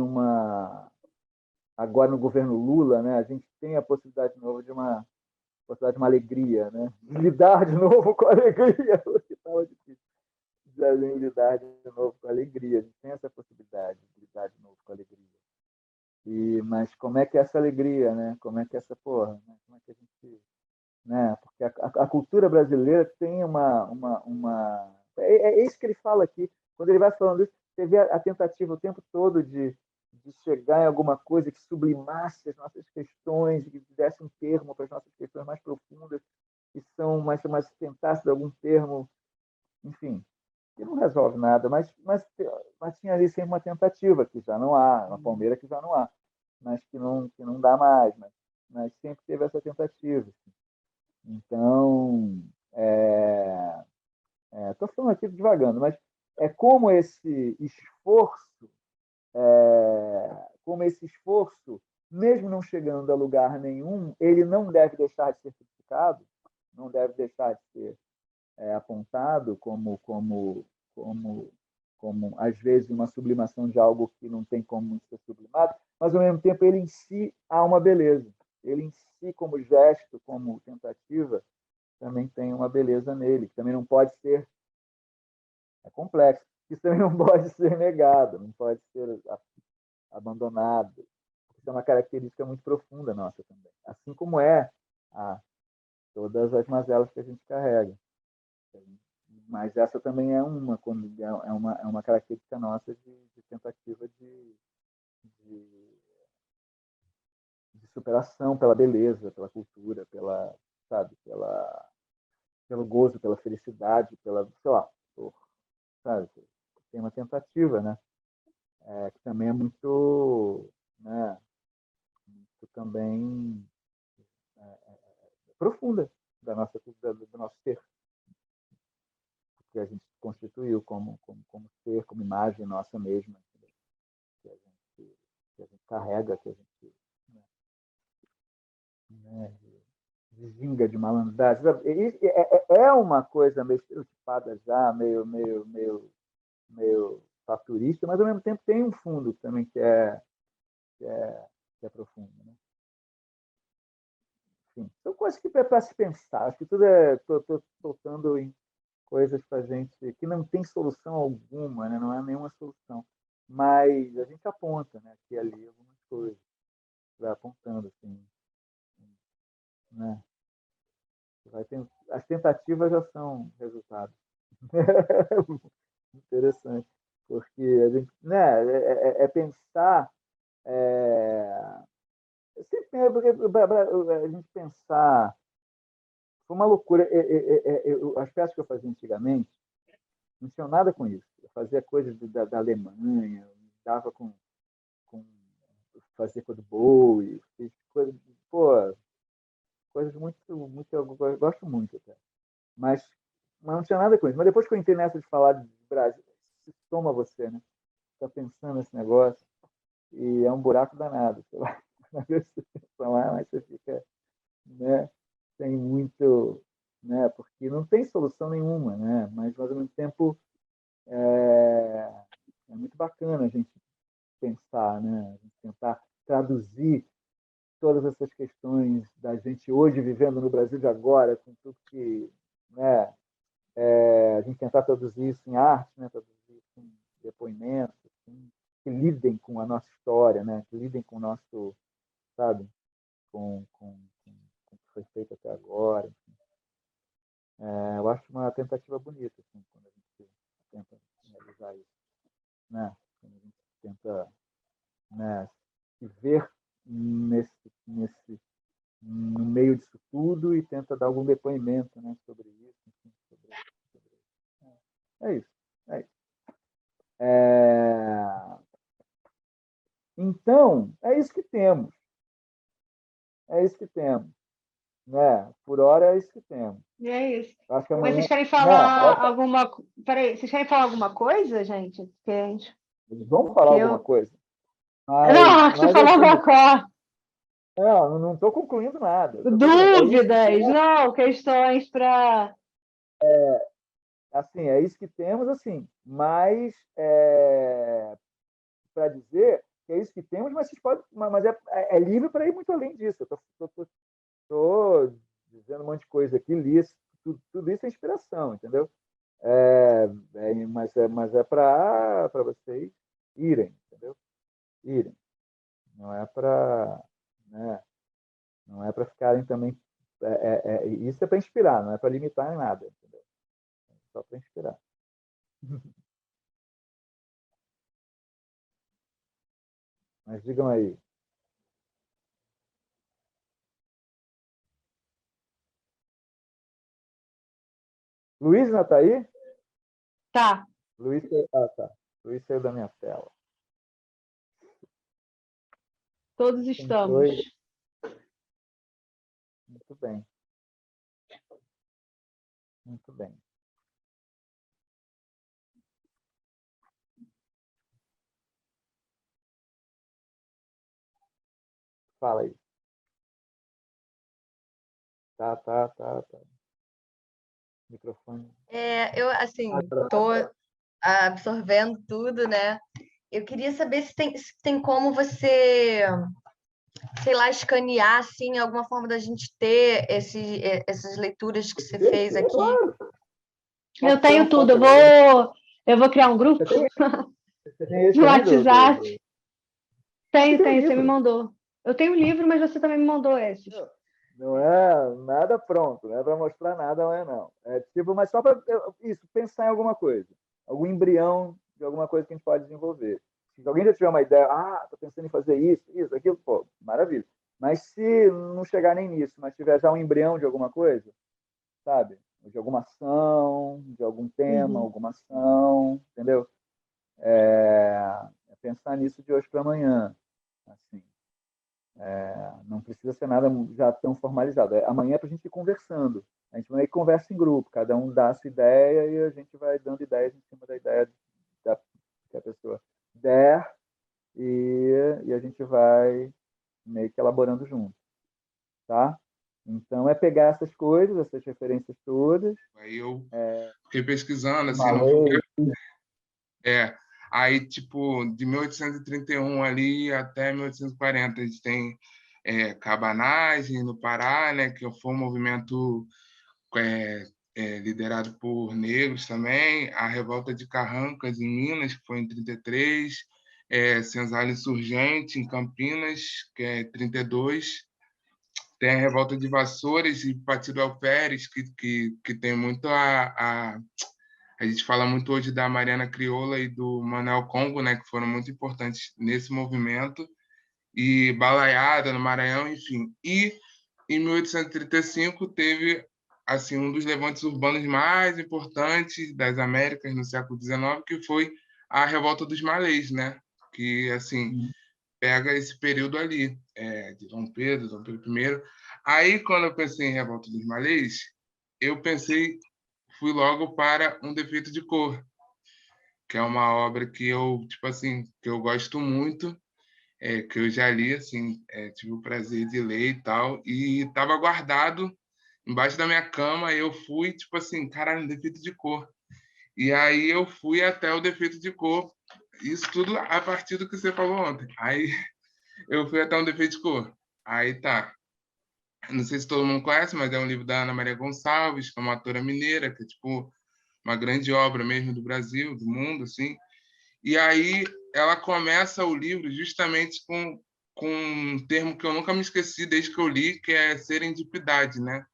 J: agora no governo Lula, né? A gente tem a possibilidade de novo de uma alegria, né? De lidar de novo com a alegria, porque estava difícil. De lidar de novo com a alegria. A gente tem essa possibilidade de lidar de novo com a alegria. Mas como é que é essa alegria, né? Como é que é essa porra, né? Como é que a gente né? Porque a cultura brasileira tem é isso que ele fala aqui. Quando ele vai falando isso, você vê a tentativa o tempo todo de chegar em alguma coisa que sublimasse as nossas questões, que desse um termo para as nossas questões mais profundas, que são mais tentasse de algum termo, enfim, que não resolve nada, mas tinha ali sempre uma tentativa, que já não há, uma palmeira que já não há, mas que não dá mais, mas sempre teve essa tentativa. Então, estou falando aqui devagando, mas é como como esse esforço, mesmo não chegando a lugar nenhum, ele não deve deixar de ser criticado, não deve deixar de ser apontado como, às vezes, uma sublimação de algo que não tem como ser sublimado, mas, ao mesmo tempo, ele em si há uma beleza. Ele em si, como gesto, como tentativa, também tem uma beleza nele, que também não pode ser complexo, isso também não pode ser negado, não pode ser abandonado. Isso é uma característica muito profunda nossa também, assim como todas as mazelas que a gente carrega. Mas essa também é uma característica nossa de tentativa de superação pela beleza, pela cultura, pelo gozo, pela felicidade, sei lá, sabe? Tem uma tentativa, né? Que também é muito, né? Muito também profunda do nosso ser, que a gente constituiu como ser, como imagem nossa mesma, que a gente carrega, que a gente ginga de malandragem. É uma coisa meio estereotipada já, meio faturista, mas ao mesmo tempo tem um fundo também que é profundo, né? Enfim, são coisas que para se pensar. Acho que tudo estou soltando em coisas para a gente que não tem solução alguma, né? Não é nenhuma solução, mas a gente aponta, né? Aqui e ali algumas coisas, vai apontando assim, né? As tentativas já são resultados. Interessante, porque a gente, né? Pensar, a gente pensar foi uma loucura. As peças que eu fazia antigamente não tinham nada com isso. Eu fazia coisas da Alemanha, dava fazia coisa do Bowie, fiz coisas, coisas muito, eu gosto muito até. Mas não tinha nada com isso. Mas depois que eu entrei nessa de falar de Brasil, se toma você, né? Está pensando nesse negócio e é um buraco danado. Você vai falar, mas você fica, né? Tem muito, né? Porque não tem solução nenhuma, né? Mas ao mesmo tempo é muito bacana a gente pensar, né? A gente tentar traduzir todas essas questões da gente hoje vivendo no Brasil de agora, com tudo que, né? A gente tentar traduzir isso em arte, né? Traduzir isso em depoimentos, assim, que lidem com a nossa história, né? Que lidem com o nosso, sabe? Com o que foi feito até agora. Eu acho uma tentativa bonita, assim, quando a gente tenta realizar isso, né? Quando a gente tenta, né, se ver no meio disso tudo e tenta dar algum depoimento, né, sobre isso. Enfim, é isso. Então, é isso que temos. Né? Por hora é isso que temos.
K: E é isso.
J: Acho que
K: Mas
J: amanhã,
K: vocês querem falar
J: né?
K: alguma... Peraí, vocês querem falar alguma coisa, gente?
J: Eles vão falar alguma coisa.
K: Não, você falou
J: assim,
K: uma coisa.
J: Não estou concluindo nada.
K: Dúvidas, não, questões para...
J: Assim, é isso que temos, assim, mas para dizer que é isso que temos, mas é livre para ir muito além disso. Eu estou dizendo um monte de coisa aqui, li tudo isso é inspiração, entendeu? Mas é para vocês irem, entendeu? Irem. Não é para, né? Não é para ficarem também Isso é para inspirar, não é para limitar em nada, entendeu? É só para inspirar. Mas digam aí. Luiz não está aí?
K: Tá.
J: Luiz, tá. Luiz saiu da minha tela.
K: Todos estamos.
J: Muito bem. Muito bem. Fala aí. Tá. Microfone.
O: Eu, assim, tô absorvendo tudo, né? Eu queria saber se tem como você, sei lá, escanear, assim, alguma forma da gente ter essas leituras que você fez aqui.
K: Eu tenho tudo. Eu vou criar um grupo no WhatsApp. Tenho, você me mandou. Eu tenho um livro, mas você também me mandou esses.
J: Não é nada pronto, não é para mostrar nada, não é não. É tipo, mas só para isso, pensar em alguma coisa, algum embrião de alguma coisa que a gente pode desenvolver. Se alguém já tiver uma ideia, tô pensando em fazer isso, aquilo, pô, maravilha. Mas se não chegar nem nisso, mas tiver já um embrião de alguma coisa, sabe? De alguma ação, de algum tema, alguma ação, entendeu? Pensar nisso de hoje para amanhã, assim. Não precisa ser nada já tão formalizado. Amanhã é para a gente ir conversando. A gente vai conversa em grupo, cada um dá a sua ideia e a gente vai dando ideias em cima da ideia que a pessoa der e a gente vai meio que elaborando junto, tá? Então, pegar essas coisas, essas referências todas.
P: Aí eu fiquei pesquisando, assim, aí, tipo, de 1831 ali até 1840, a gente tem cabanagem no Pará, né, que foi um movimento liderado por negros também, a Revolta de Carrancas, em Minas, que foi em 33, Senzala Insurgente, em Campinas, que é 32, tem a Revolta de Vassouras e Partido Alferes, que tem muito a gente fala muito hoje da Mariana Crioula e do Manuel Congo, né, que foram muito importantes nesse movimento, e Balaiada no Maranhão, enfim. E em 1835 teve assim um dos levantes urbanos mais importantes das Américas no século XIX, que foi a Revolta dos Malês, né, que assim pega esse período ali de Dom Pedro I. Aí quando eu pensei em Revolta dos Malês, eu fui logo para Um Defeito de Cor, que é uma obra que eu, tipo assim, que eu gosto muito, que eu já li, assim, tive o prazer de ler e tal, e estava guardado embaixo da minha cama, e eu fui, tipo assim, caralho, Um Defeito de Cor. E aí eu fui até O Defeito de Cor, isso tudo a partir do que você falou ontem. Aí eu fui até Um Defeito de Cor. Aí tá. Não sei se todo mundo conhece, mas é um livro da Ana Maria Gonçalves, que é uma autora mineira, que é, tipo, uma grande obra mesmo do Brasil, do mundo, assim. E aí ela começa o livro justamente com um termo que eu nunca me esqueci desde que eu li, que é serendipidade, né?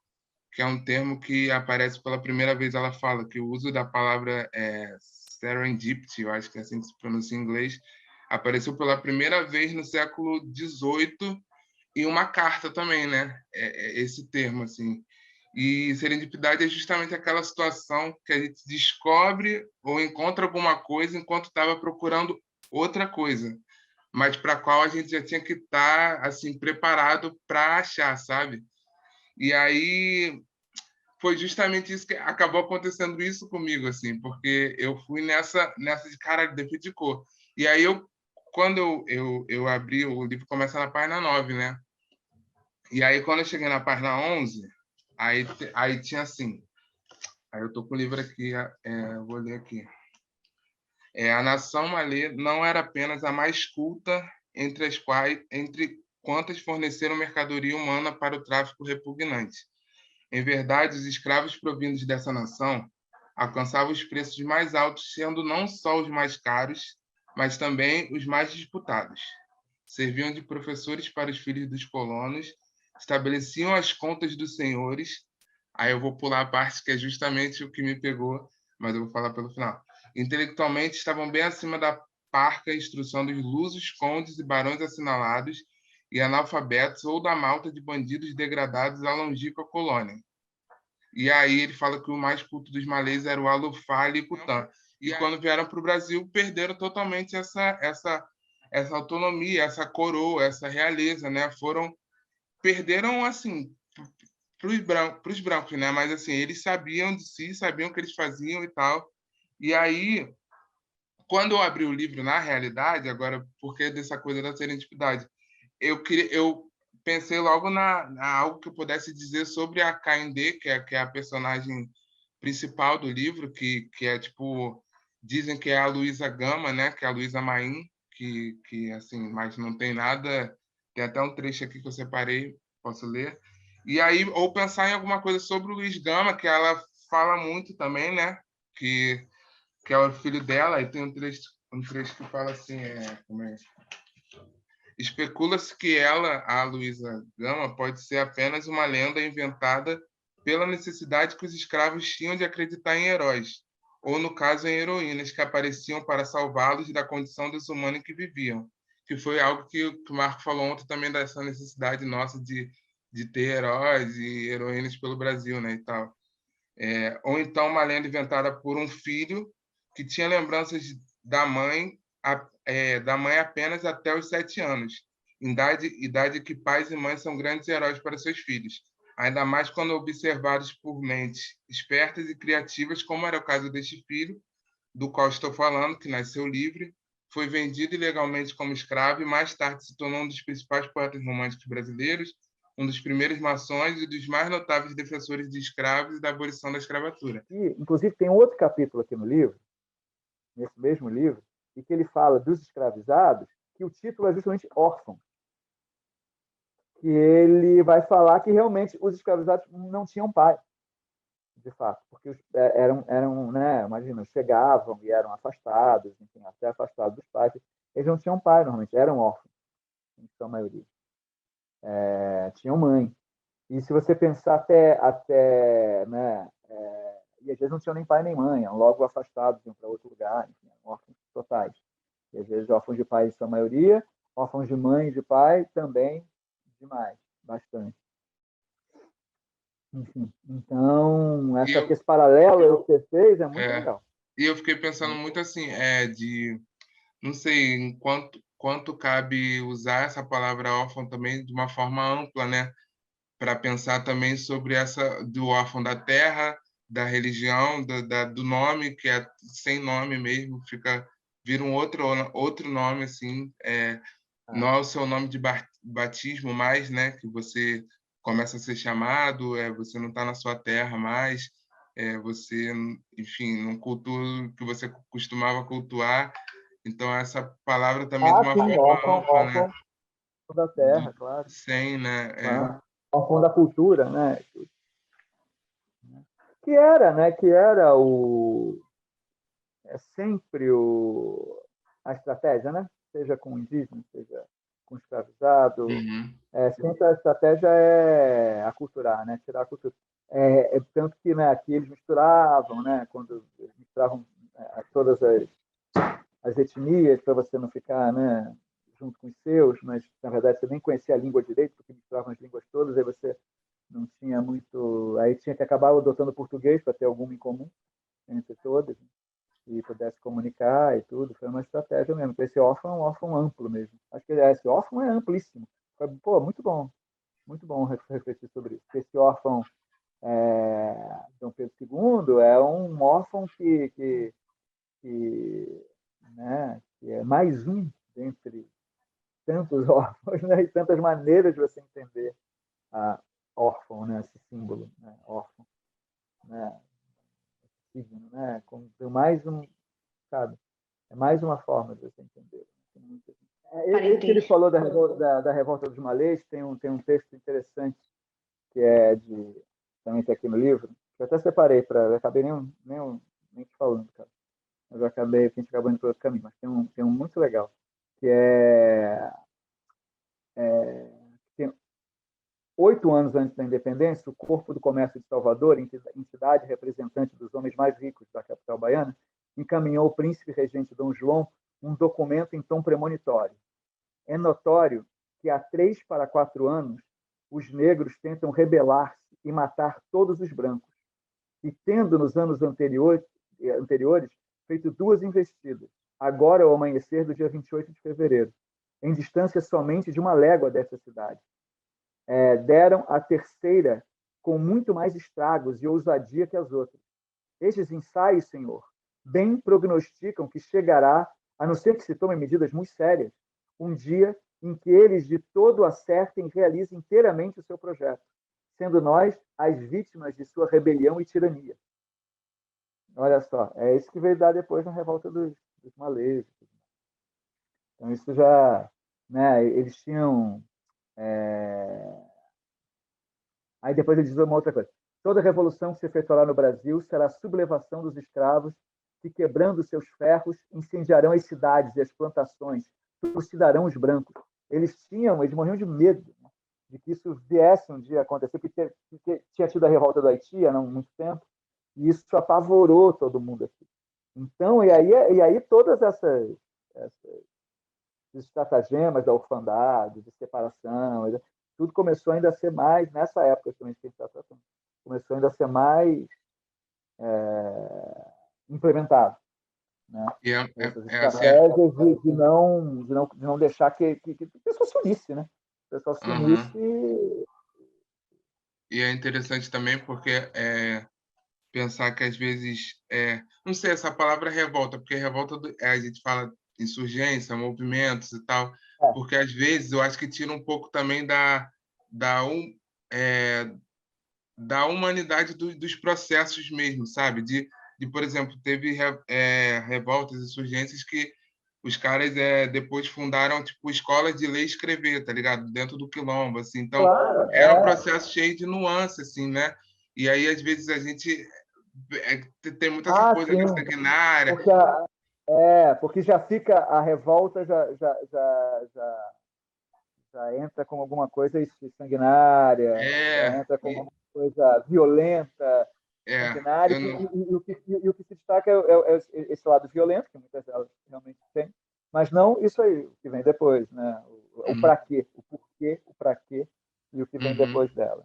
P: Que é um termo que aparece pela primeira vez. Ela fala que o uso da palavra serendipity, eu acho que é assim que se pronuncia em inglês, apareceu pela primeira vez no século XVIII em uma carta também, né? Esse termo, assim. E serendipidade é justamente aquela situação que a gente descobre ou encontra alguma coisa enquanto estava procurando outra coisa, mas para a qual a gente já tinha que estar assim preparado para achar, sabe? E aí foi justamente isso que acabou acontecendo isso comigo, assim, porque eu fui nessa de cara de defeito de cor. E aí quando eu abri, o livro começa na página 9, né? E aí quando eu cheguei na página 11, aí tinha assim, aí eu tô com o livro aqui, eu vou ler aqui. A nação malê não era apenas a mais culta entre quantas forneceram mercadoria humana para o tráfico repugnante. Em verdade, os escravos provindos dessa nação alcançavam os preços mais altos, sendo não só os mais caros, mas também os mais disputados. Serviam de professores para os filhos dos colonos estabeleciam as contas dos senhores. Aí eu vou pular a parte que é justamente o que me pegou, mas eu vou falar pelo final. Intelectualmente estavam bem acima da parca instrução dos lusos, condes e barões assinalados e analfabetos ou da malta de bandidos degradados à longínqua colônia. E aí ele fala que o mais culto dos malês era o Alufale e Cutã. E quando vieram para o Brasil, perderam totalmente essa autonomia, essa coroa, essa realeza, né? Perderam, assim, para os brancos, né? Mas, assim, eles sabiam de si, sabiam o que eles faziam e tal. E aí, quando eu abri o livro, na realidade, agora, porque dessa coisa da serendipidade, eu pensei logo na algo que eu pudesse dizer sobre a Kainde, que é a personagem principal do livro, que é, tipo, dizem que é a Luísa Gama, né? Que é a Luísa Maim, que, assim, mas não tem nada... Tem até um trecho aqui que eu separei, posso ler. E aí, ou pensar em alguma coisa sobre o Luiz Gama, que ela fala muito também, né? Que é o filho dela, e tem um trecho que fala assim, como é? Especula-se que ela, a Luísa Gama, pode ser apenas uma lenda inventada pela necessidade que os escravos tinham de acreditar em heróis, ou, no caso, em heroínas que apareciam para salvá-los da condição desumana em que viviam, que foi algo que o Marco falou ontem também, dessa necessidade nossa de ter heróis e heroínas pelo Brasil, né, e tal. Ou então uma lenda inventada por um filho que tinha lembranças da mãe, da mãe apenas até os 7 anos, idade que pais e mães são grandes heróis para seus filhos, ainda mais quando observados por mentes espertas e criativas, como era o caso deste filho, do qual estou falando, que nasceu livre, foi vendido ilegalmente como escravo e mais tarde se tornou um dos principais poetas românticos brasileiros, um dos primeiros maçons e dos mais notáveis defensores de escravos e da abolição da escravatura.
J: E, inclusive, tem outro capítulo aqui no livro, nesse mesmo livro, e que ele fala dos escravizados, que o título é justamente Órfão. Que ele vai falar que realmente os escravizados não tinham pai, de fato, porque eram, né, imagina, chegavam e eram afastados, enfim, até afastados dos pais. Eles não tinham pai, normalmente, eram órfãos, em sua maioria. Tinham mãe. E se você pensar até né, e às vezes não tinham nem pai nem mãe, eram logo afastados, iam para outro lugar, enfim, eram órfãos totais. E às vezes órfãos de pai em sua maioria, órfãos de mãe e de pai também demais, bastante. Enfim, então, esse paralelo que você fez é muito legal.
P: E eu fiquei pensando muito assim, não sei em quanto cabe usar essa palavra órfão também de uma forma ampla, né? Para pensar também sobre essa do órfão da terra, da religião, do nome, que é sem nome mesmo, vira um outro nome, assim, não é o seu nome de batismo mais, né? Que você começa a ser chamado, você não está na sua terra mais, você, enfim, num culto que você costumava cultuar. Então, essa palavra também de uma forma ampla, né?
J: Da terra, claro.
P: Sem, né?
J: Órfão da cultura, né? Que era sempre a estratégia, né? Seja com indígena, seja com escravizado, sempre a estratégia é aculturar, né? Tirar a cultura. Tanto que, né, aqui eles misturavam, né? Quando eles misturavam todas as etnias para você não ficar, né, junto com os seus, mas na verdade você nem conhecia a língua direito, porque misturavam as línguas todas, aí você não tinha muito, aí tinha que acabar adotando português para ter alguma em comum entre todas e pudesse comunicar e tudo. Foi uma estratégia mesmo. Esse órfão é um órfão amplo mesmo. Acho que esse órfão é amplíssimo. Pô, muito bom refletir sobre isso. Esse órfão Dom Pedro II é um órfão que é mais um dentre tantos órfãos, né? E tantas maneiras de você entender a órfão, né? Esse símbolo, né? Órfão, né? Signo, né? Como mais sabe? É mais uma forma de você entender. Esse que ele falou da revolta dos malês tem um texto interessante que também está aqui no livro, que eu até separei para, acabei nem te falando, cara. Mas a gente acabou indo para outro caminho, mas tem um muito legal, que 8 anos antes da independência, o Corpo do Comércio de Salvador, entidade representante dos homens mais ricos da capital baiana, encaminhou ao príncipe regente Dom João um documento em tom premonitório. É notório que há 3 para 4 anos os negros tentam rebelar-se e matar todos os brancos, e tendo nos anos anteriores feito 2 investidas, agora ao amanhecer do dia 28 de fevereiro, em distância somente de 1 légua dessa cidade. Deram a terceira com muito mais estragos e ousadia que as outras. Estes ensaios, senhor, bem prognosticam que chegará, a não ser que se tomem medidas muito sérias, um dia em que eles de todo acertem e realizem inteiramente o seu projeto, sendo nós as vítimas de sua rebelião e tirania. Olha só, é isso que veio dar depois na revolta dos malês. Então, isso já... Né, eles tinham... Aí depois ele diz uma outra coisa. Toda revolução que se efetuará no Brasil será a sublevação dos escravos que, quebrando seus ferros, incendiarão as cidades e as plantações, trucidarão os brancos. Eles morriam de medo, né, de que isso viesse um dia a acontecer, porque tinha tido a revolta do Haiti há não muito tempo, e isso apavorou todo mundo aqui. Então, e aí todas essas estratagemas da orfandade, de separação, tudo começou ainda a ser mais, nessa época que a gente está tratando, começou ainda a ser mais implementado. Né? Essas estratégias de não deixar que o pessoal se unisse, né? O pessoal se unisse.
P: E é interessante também porque pensar que às vezes, não sei, essa palavra revolta, porque revolta a gente fala insurgência, movimentos e tal, porque às vezes eu acho que tira um pouco também da humanidade dos processos mesmo, sabe? De por exemplo, teve revoltas e insurgências que os caras depois fundaram tipo escolas de ler e escrever, tá ligado? Dentro do quilombo, assim. Então,
J: claro,
P: era um processo cheio de nuance, assim, né? E aí, às vezes, a gente tem muita essa coisa
J: sim.
P: sanguinária.
J: Porque já fica a revolta, já entra como alguma coisa sanguinária, já entra como uma coisa violenta, sanguinária, e o que se destaca é esse lado violento, que muitas delas realmente têm, mas não isso aí, o que vem depois, né? O para quê, o porquê, o para quê e o que vem depois dela.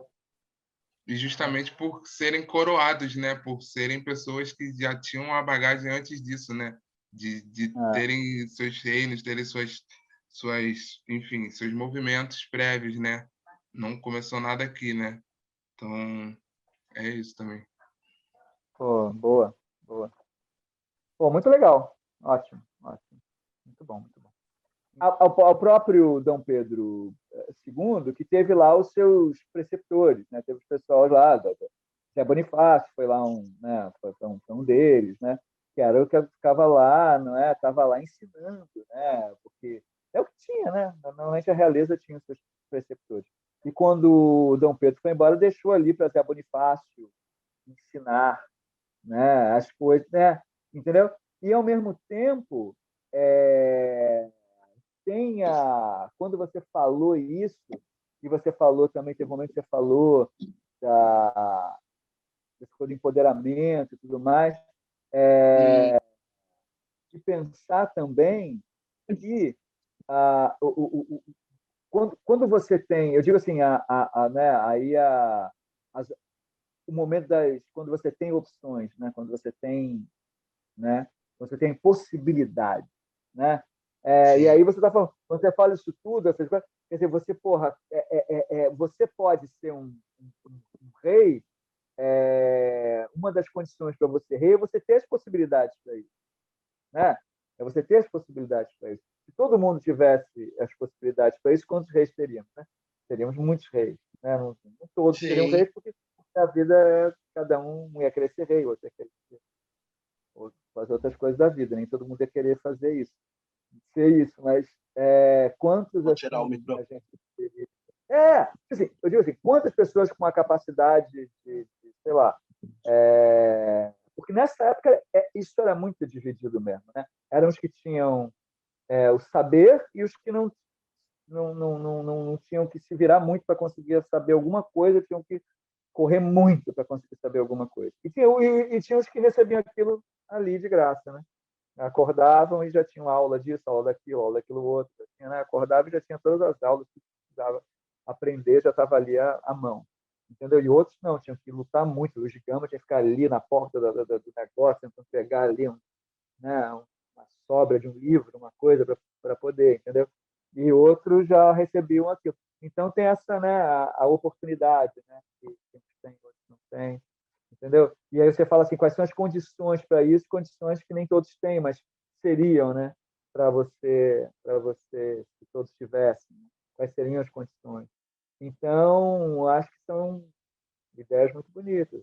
P: E justamente por serem coroados, né? Por serem pessoas que já tinham uma bagagem antes disso, né? De terem seus reinos, terem enfim, seus movimentos prévios, né? Não começou nada aqui, né? Então, é isso também.
J: Pô, boa. Pô, muito legal. Ótimo. Muito bom. Ao próprio Dom Pedro II, que teve lá os seus preceptores, né? Teve os pessoal lá, Zé Bonifácio foi lá um deles, né? Que era o que ficava lá, não é? Estava lá ensinando, né? Porque é o que tinha, né? Normalmente a realeza tinha os seus preceptores. E quando o Dom Pedro foi embora, deixou ali para Zé Bonifácio ensinar, né? As coisas, né? Entendeu? E ao mesmo tempo quando você falou isso, e você falou também, teve um momento que você falou do empoderamento e tudo mais, de pensar também que quando você tem, eu digo assim, o momento quando você tem opções, né? Quando você tem, né? Você tem possibilidade, né? E aí você está falando, quando você fala isso tudo, essas coisas, quer dizer, você, você pode ser um rei, uma das condições para você rei é você ter as possibilidades para isso, né? É você ter as possibilidades para isso. Se todo mundo tivesse as possibilidades para isso, quantos reis teríamos, né? Teríamos muitos reis, né? Não todos seriam reis, porque a vida cada um ia querer ser rei, outro ia querer fazer outras coisas da vida, nem todo mundo ia querer fazer isso. Ser isso, mas quantos assim, a gente teria? Assim, eu digo assim, quantas pessoas com a capacidade de sei lá, porque nessa época isso era muito dividido mesmo, né? Eram os que tinham o saber e os que não tinham que se virar muito para conseguir saber alguma coisa, tinham que correr muito para conseguir saber alguma coisa. E tinha os que recebiam aquilo ali de graça, né? Acordavam e já tinham aula disso, aula daquilo outro. Tinha, né? Acordava e já tinha todas as aulas que precisava aprender, já estava ali à mão. Entendeu? E outros não, tinham que lutar muito. O Gama tinha que ficar ali na porta do negócio, tentando pegar ali né, uma sobra de um livro, uma coisa para poder, entendeu? E outros já recebiam aquilo. Então tem essa, né, a oportunidade, né, que uns têm, outros não têm, entendeu? E aí você fala assim, quais são as condições para isso? Condições que nem todos têm, mas seriam, né, para você, se todos tivessem. Quais seriam as condições? Então, acho que são ideias muito bonitas.